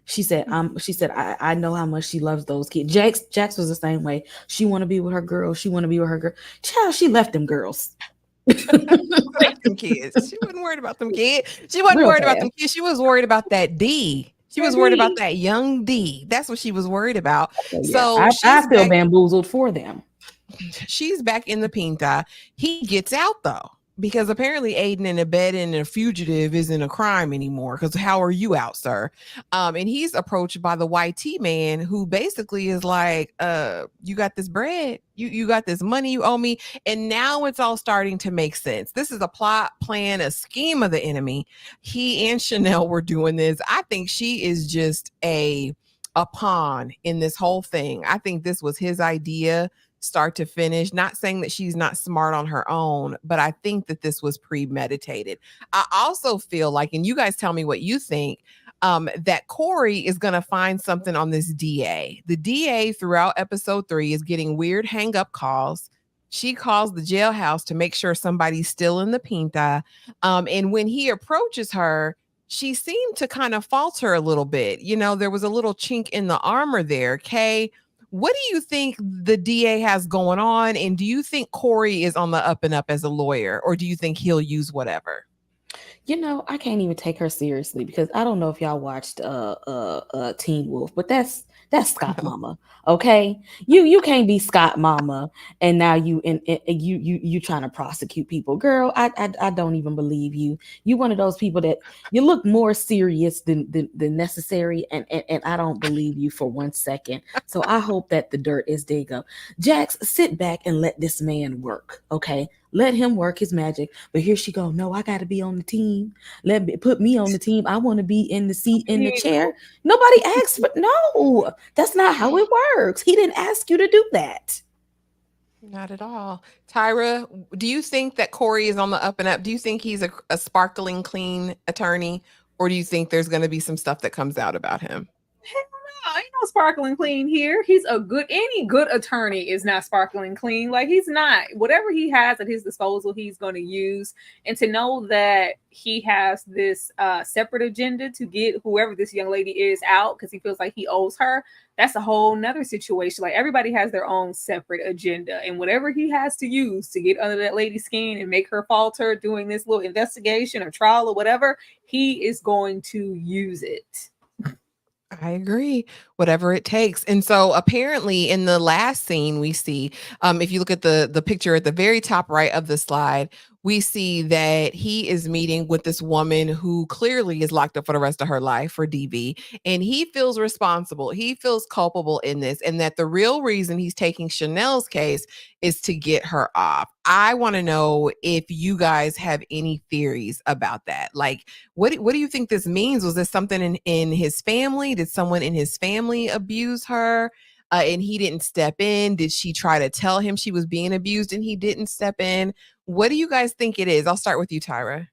She said, I know how much she loves those kids. Jax was the same way. She want to be with her girls. She want to be with her girl. Child, she left them girls. Them kids. She wasn't worried about them kids. She wasn't worried about them kids. She was worried about that D. She was worried about that young D. That's what she was worried about. Yeah. So I feel bamboozled for them. She's back in the Pinta. He gets out though, because apparently aiding and abetting a fugitive isn't a crime anymore. Because how are you out, sir? And he's approached by the YT man who basically is like, you got this bread, you got this money you owe me. And now it's all starting to make sense. This is a plot, plan, a scheme of the enemy. He and Chanel were doing this. I think she is just a pawn in this whole thing. I think this was his idea, start to finish. Not saying that she's not smart on her own, but I think that this was premeditated. I also feel like, and you guys tell me what you think, that Corey is going to find something on this DA. The DA throughout episode 3 is getting weird hang up calls. She calls the jailhouse to make sure somebody's still in the Pinta. And when he approaches her, she seemed to kind of falter a little bit. You know, there was a little chink in the armor there. Kay, what do you think the DA has going on? And do you think Corey is on the up and up as a lawyer, or do you think he'll use whatever? You know, I can't even take her seriously because I don't know if y'all watched Teen Wolf, but that's Scott Mama. Okay, you can't be Scott Mama and now you trying to prosecute people, girl. I don't even believe you. You one of those people that you look more serious than necessary, and I don't believe you for 1 second. So I hope that the dirt is dig up. Jax, sit back and let this man work. Okay. Let him work his magic. But here she go. No, I got to be on the team. Put me on the team. I want to be in the seat, in the chair. Nobody asked for. No, that's not how it works. He didn't ask you to do that. Not at all. Tyra, do you think that Corey is on the up and up? Do you think he's a sparkling clean attorney, or do you think there's going to be some stuff that comes out about him? Hell ain't no sparkling clean here. He's any good attorney is not sparkling clean. Like, he's not. Whatever he has at his disposal, he's going to use. And to know that he has this separate agenda to get whoever this young lady is out because he feels like he owes her, that's a whole nother situation. Like, everybody has their own separate agenda, and whatever he has to use to get under that lady's skin and make her falter doing this little investigation or trial or whatever, he is going to use it. I agree. Whatever it takes. And so apparently in the last scene we see, if you look at the picture at the very top right of the slide, we see that he is meeting with this woman who clearly is locked up for the rest of her life for DV. And he feels responsible. He feels culpable in this. And that the real reason he's taking Chanel's case is to get her off. I want to know if you guys have any theories about that. Like, what do you think this means? Was this something in his family? Did someone in his family abuse her? And he didn't step in? Did she try to tell him she was being abused and he didn't step in? What do you guys think it is? I'll start with you, Tyra.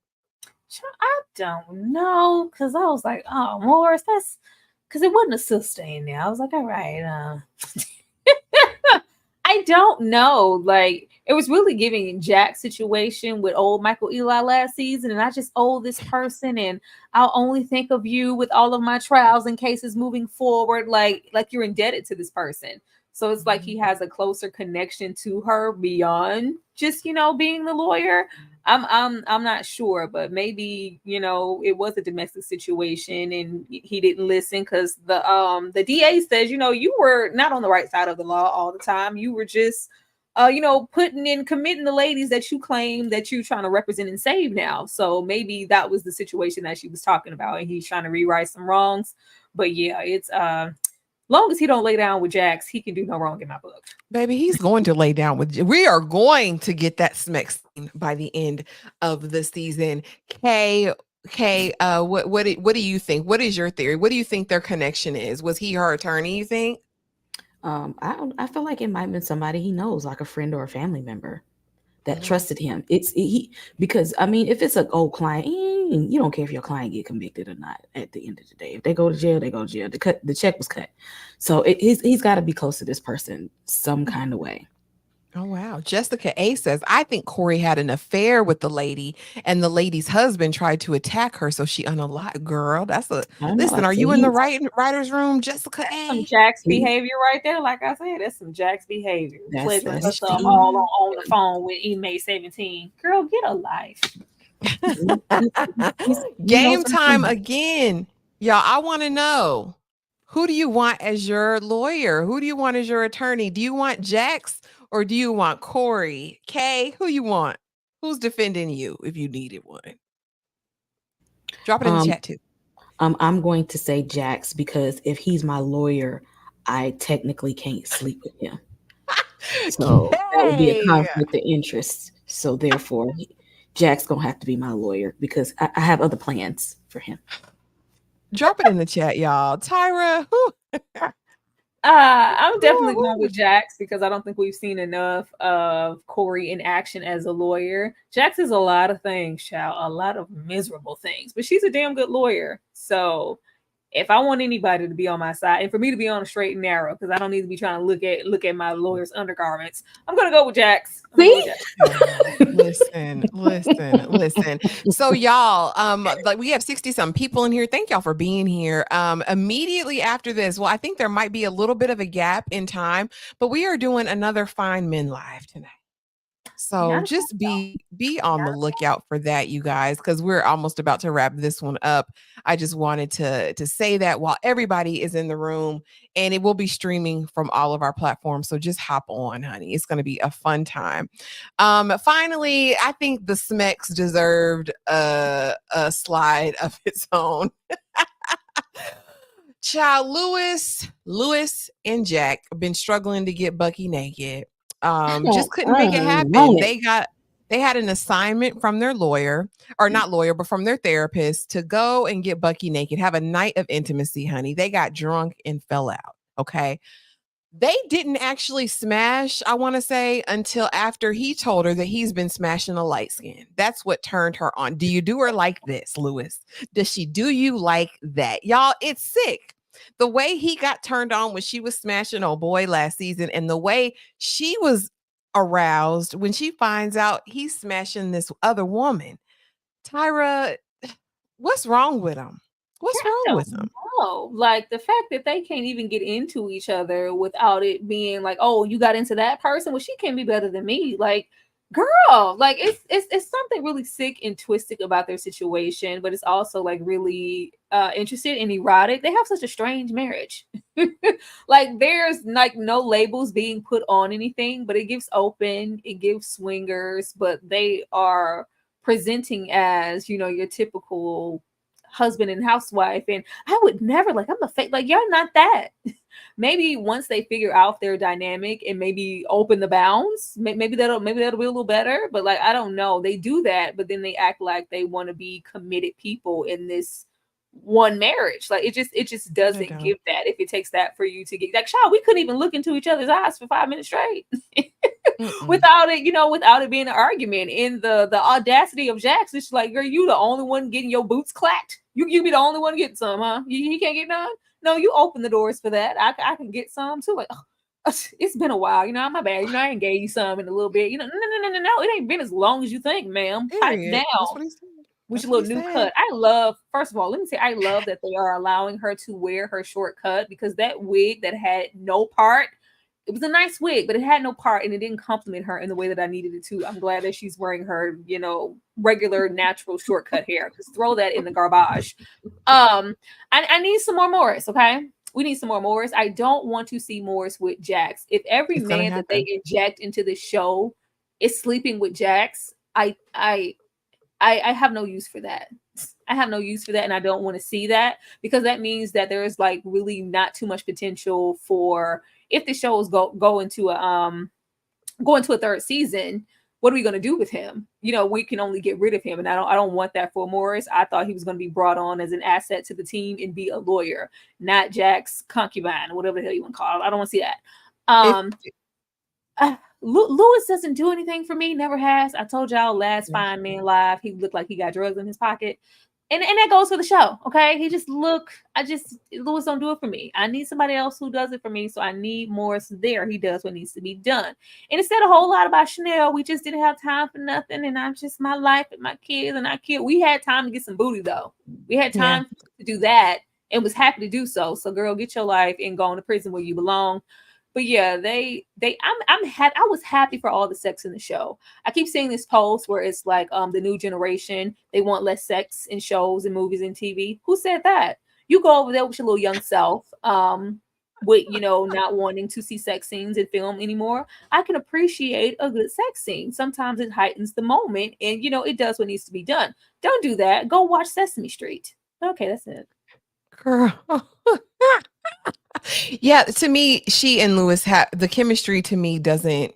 I don't know, because I was like, oh, Morris, that's because it wasn't a sister in there. I was like, all right. I don't know. Like, it was really giving Jack's situation with old Michael Eli last season, and I just owe this person, and I'll only think of you with all of my trials and cases moving forward. Like you're indebted to this person. So it's like he has a closer connection to her beyond just, being the lawyer. I'm not sure, but maybe, it was a domestic situation and he didn't listen because the DA says, you were not on the right side of the law all the time. You were just committing the ladies that you claim that you're trying to represent and save now. So maybe that was the situation that she was talking about, and he's trying to rewrite some wrongs. But yeah, it's long as he don't lay down with Jax, he can do no wrong in my book. Baby, he's going to lay down with. We are going to get that smack scene by the end of the season. Kay, what do you think? What is your theory? What do you think their connection is? Was he her attorney, you think? I feel like it might have been somebody he knows, like a friend or a family member that trusted him. Because if it's an old client, you don't care if your client get convicted or not. At the end of the day, if they go to jail, they go to jail. The check was cut, so he's got to be close to this person some kind of way. Oh, wow. Jessica A says, I think Corey had an affair with the lady and the lady's husband tried to attack her. So she unalive. Girl, listen, are you in the writer's room, Jessica A? Some Jax behavior right there. Like I said, that's some Jax behavior. That's all on the phone with email 17. Girl, get a life. Game time again. Y'all, I want to know, who do you want as your lawyer? Who do you want as your attorney? Do you want Jax? Or do you want Corey? Kay, who you want? Who's defending you if you needed one? Drop it in the chat too. I'm going to say Jax because if he's my lawyer, I technically can't sleep with him. So that would be a conflict of interest. So therefore, Jack's gonna have to be my lawyer because I have other plans for him. Drop it in the chat, y'all. Tyra, who? I'm definitely going with Jax because I don't think we've seen enough of Corey in action as a lawyer. Jax is a lot of things, child, a lot of miserable things, but she's a damn good lawyer. So if I want anybody to be on my side and for me to be on a straight and narrow, because I don't need to be trying to look at my lawyer's undergarments, I'm gonna go with Jax. Listen. So y'all, like we have 60 some people in here. Thank y'all for being here. Immediately after this, well, I think there might be a little bit of a gap in time, but we are doing another Fine Men Live tonight. So just be on the lookout for that, you guys, because we're almost about to wrap this one up. I just wanted to say that while everybody is in the room, and it will be streaming from all of our platforms. So just hop on, honey. It's going to be a fun time. Finally, I think the Smex deserved a slide of its own. Child, Lewis and Jack have been struggling to get Bucky naked. Just couldn't make it happen. They had an assignment from their lawyer, or not lawyer, but from their therapist to go and get Bucky naked, have a night of intimacy, honey. They got drunk and fell out. Okay. They didn't actually smash, I want to say, until after he told her that he's been smashing a light skin. That's what turned her on. Do you do her like this, Lewis? Does she do you like that? Y'all, it's sick. The way he got turned on when she was smashing old boy last season, and the way she was aroused when she finds out he's smashing this other woman. Tyra, what's wrong with him? What's I wrong with don't him? know. Like the fact that they can't even get into each other without it being like, oh, you got into that person. Well, she can't be better than me. Like, girl, like it's something really sick and twisted about their situation, but it's also like really interested and erotic. They have such a strange marriage. Like there's like no labels being put on anything, but it gives open, it gives swingers, but they are presenting as, you know, your typical husband and housewife. And I would never, like, I'm a fake, like, y'all not that. Maybe once they figure out their dynamic and maybe open the bounds, maybe that'll be a little better. But like, I don't know. They do that, but then they act like they want to be committed people in this one marriage. Like it just doesn't give that. If it takes that for you to get, like, child, we couldn't even look into each other's eyes for 5 minutes straight. Without it, you know, without it being an argument. In the audacity of Jax, it's like, girl, you the only one getting your boots clacked. You be the only one getting some, huh? You can't get none. No, you open the doors for that. I can get some too. Like, oh, it's been a while, you know. My bad. You know, I ain't gave you some in a little bit. You know, no. It ain't been as long as you think, ma'am. Pipe down. That's what he said. Which a little new cut. I love, first of all, let me say, I love that they are allowing her to wear her short cut, because that wig that had no part, it was a nice wig, but it had no part and it didn't compliment her in the way that I needed it to. I'm glad that she's wearing her, you know, regular natural shortcut hair. Just throw that in the garbage. I need some more Morris, okay? We need some more Morris. I don't want to see Morris with Jax. If every man that they inject into the show is sleeping with Jax, I have no use for that. I have no use for that, and I don't want to see that, because that means that there is like really not too much potential for, if the shows go into a third season, what are we going to do with him? You know, we can only get rid of him, and I don't want that for Morris. I thought he was going to be brought on as an asset to the team and be a lawyer, not Jack's concubine or whatever the hell you want to call it. I don't want to see that. Lewis doesn't do anything for me, never has. I told y'all last Fine Man Live, he looked like he got drugs in his pocket. And that goes for the show, okay? Lewis don't do it for me. I need somebody else who does it for me, so I need Morris there. He does what needs to be done. And it said a whole lot about Chanel. We just didn't have time for nothing, and I'm just my life and my kids and our kid. We had time to get some booty, though. We had time to do that and was happy to do so. So, girl, get your life and go on to prison where you belong. But yeah, I was happy for all the sex in the show. I keep seeing this post where it's like the new generation, they want less sex in shows and movies and TV. Who said that? You go over there with your little young self, with, you know, not wanting to see sex scenes in film anymore. I can appreciate a good sex scene. Sometimes it heightens the moment, and you know, it does what needs to be done. Don't do that. Go watch Sesame Street. Okay, that's it. Girl. Yeah, to me, she and Lewis have the chemistry. To me, doesn't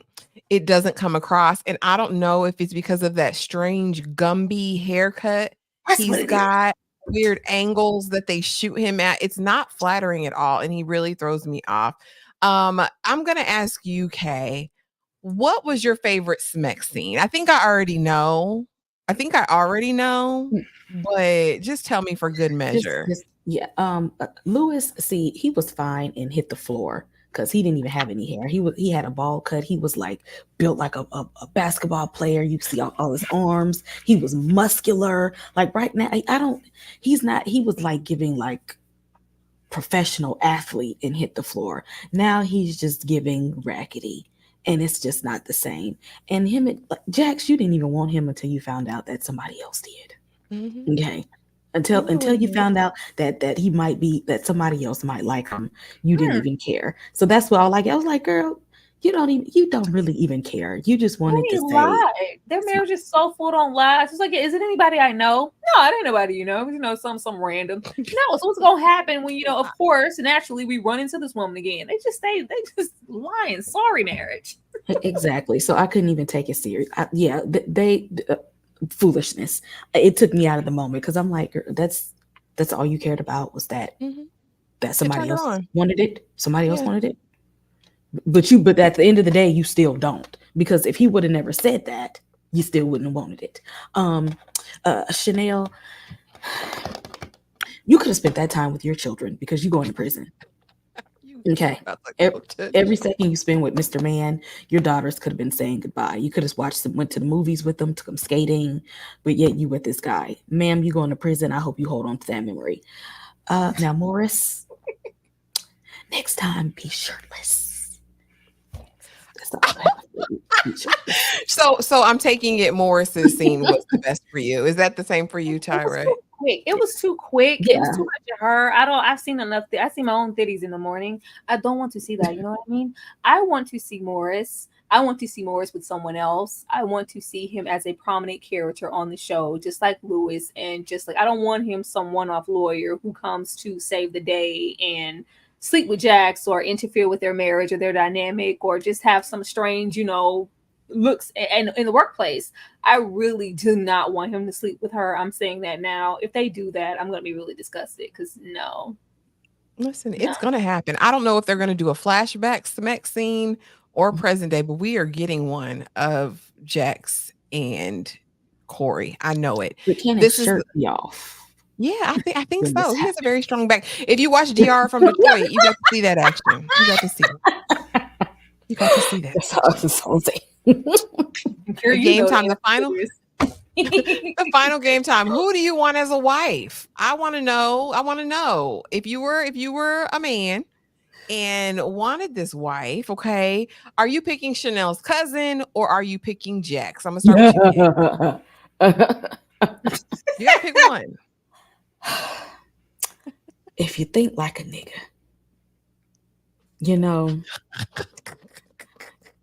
come across, and I don't know if it's because of that strange Gumby haircut he's got, weird angles that they shoot him at. It's not flattering at all, and he really throws me off. I'm gonna ask you, Kay, what was your favorite Smeck scene? I think I already know, but just tell me for good measure. Lewis, see, he was fine and hit the floor because he didn't even have any hair. He had a ball cut. He was like built like a basketball player. You see all his arms. He was muscular. Like right now, he was like giving like professional athlete and hit the floor. Now he's just giving rackety. And it's just not the same. And Jax, you didn't even want him until you found out that somebody else did. Mm-hmm. Okay. Until you found out that he might be, that somebody else might like him, you didn't even care. So that's what I was like, girl, you don't really even care. You just wanted to say their marriage is so full on lies. It's like, is it anybody I know? No, it ain't nobody you know. You know, some random. No, so what's gonna happen when, you know, of course, naturally we run into this woman again. They just lying. Sorry, marriage. Exactly. So I couldn't even take it serious. Foolishness. It took me out of the moment because I'm like, that's all you cared about was that that somebody else wanted it. Somebody else wanted it. But at the end of the day, you still don't, because if he would have never said that, you still wouldn't have wanted it. Chanel, You could have spent that time with your children because you're going to prison. Okay. Every second you spend with Mr. Man, your daughters could have been saying goodbye. You could have went to the movies with them, took them skating, but yet you with this guy. Ma'am, you going to prison. I hope you hold on to that memory. Now, Morris, next time be shirtless. So I'm taking it Morris's scene was the best for you. Is that the same for you, Tyra? It was too quick. Yeah. It was too much of her. I've seen enough. I see my own titties in the morning. I don't want to see that. You know what I mean? I want to see Morris. I want to see Morris with someone else. I want to see him as a prominent character on the show, just like Lewis. And just like, I don't want him some one-off lawyer who comes to save the day and sleep with Jax or interfere with their marriage or their dynamic or just have some strange, looks and in the workplace. I really do not want him to sleep with her. I'm saying that now. If they do that, I'm going to be really disgusted because no. Listen, it's going to happen. I don't know if they're going to do a flashback smack scene or present day, but we are getting one of Jax and Corey. I know it. But can his shirt be off? Yeah, I think so. He has a very strong back. If you watch DR from Detroit, you got to see that action. You got to see it. You got to see that. That's all I'm saying. Game time, the final game time. Who do you want as a wife? I want to know if you were a man and wanted this wife, okay, are you picking Chanel's cousin or are you picking Jax? I'm gonna start with you. You gotta pick one. If you think like a nigga,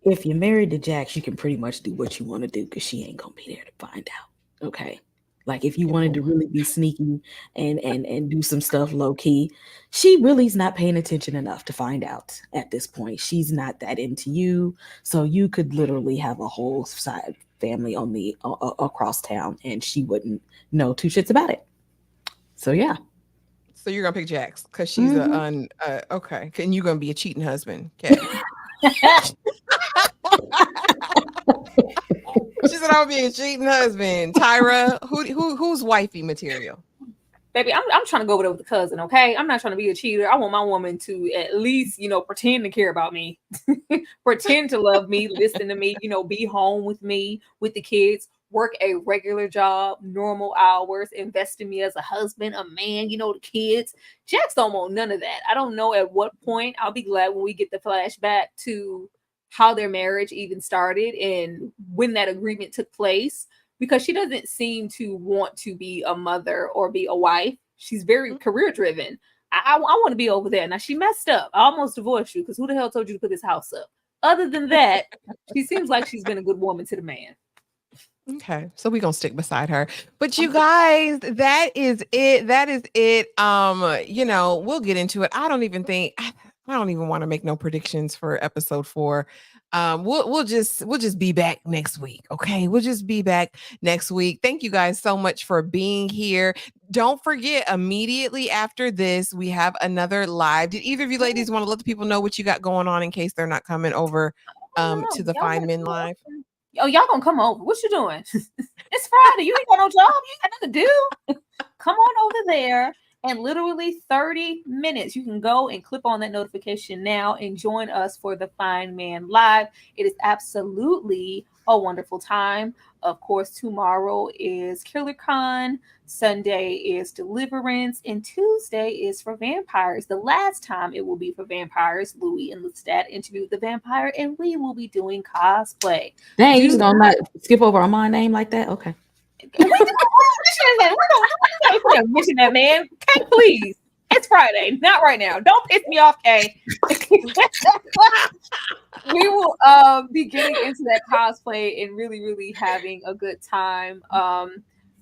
if you're married to Jax, you can pretty much do what you want to do because she ain't gonna be there to find out. Okay. Like if you wanted to really be sneaky and do some stuff low key, she really's not paying attention enough to find out at this point. She's not that into you. So you could literally have a whole side family on the across town and she wouldn't know two shits about it. So yeah. So you're gonna pick Jax because she's okay. And you're gonna be a cheating husband. Okay. She said I'll be a cheating husband. Tyra, who's wifey material? Baby, I'm trying to go over there with the cousin, okay? I'm not trying to be a cheater. I want my woman to at least, pretend to care about me, pretend to love me, listen to me, be home with me, with the kids, work a regular job, normal hours, invest in me as a husband, a man, the kids. Jax don't want none of that. I don't know at what point. I'll be glad when we get the flashback to how their marriage even started and when that agreement took place, because she doesn't seem to want to be a mother or be a wife. She's very career driven. I want to be over there. Now she messed up. I almost divorced you because who the hell told you to put this house up? Other than that, she seems like she's been a good woman to the man. Okay, so we're gonna stick beside her. But you guys, that is it. We'll get into it. I don't even want to make no predictions for episode 4. We'll just be back next week. Okay, we'll just be back next week. Thank you guys so much for being here. Don't forget, immediately after this, we have another live. Did either of you ladies want to let the people know what you got going on in case they're not coming over to the Fine Men live? Oh, y'all gonna come over. What you doing? It's Friday. You ain't got no job. You ain't got nothing to do. Come on over there. And literally 30 minutes. You can go and click on that notification now and join us for the Fine Man Live. It is absolutely a wonderful time. Of course, tomorrow is KillerCon. Sunday is Deliverance. And Tuesday is for vampires. The last time it will be for vampires, Louis and Lestat interviewed the vampire, and we will be doing cosplay. Dang, you just gonna not skip over on my name like that? Okay. We're gonna mention that, man. Okay, please. It's Friday, not right now. Don't piss me off, Kay. We will be getting into that cosplay and really, really having a good time.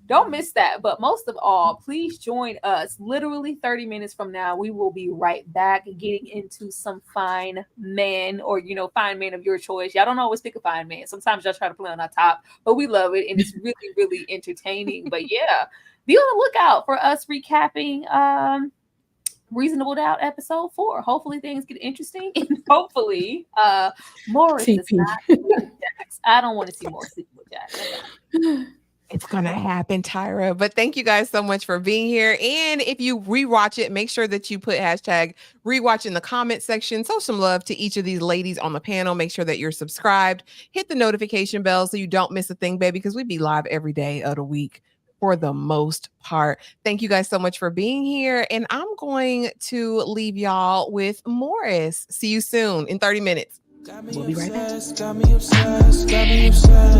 Don't miss that. But most of all, please join us. Literally 30 minutes from now, we will be right back getting into some fine men or, fine men of your choice. Y'all don't always pick a fine man. Sometimes y'all try to play on our top, but we love it. And it's really, really entertaining. But yeah, be on the lookout for us recapping Reasonable Doubt episode 4. Hopefully things get interesting. And hopefully Morris is not with Jax. I don't want to see Morris with Jax. It's going to happen, Tyra. But thank you guys so much for being here. And if you rewatch it, make sure that you put hashtag rewatch in the comment section. Show some love to each of these ladies on the panel. Make sure that you're subscribed. Hit the notification bell so you don't miss a thing, baby, because we be live every day of the week for the most part. Thank you guys so much for being here. And I'm going to leave y'all with Morris. See you soon in 30 minutes. We'll be right back. Got me obsessed, got me obsessed.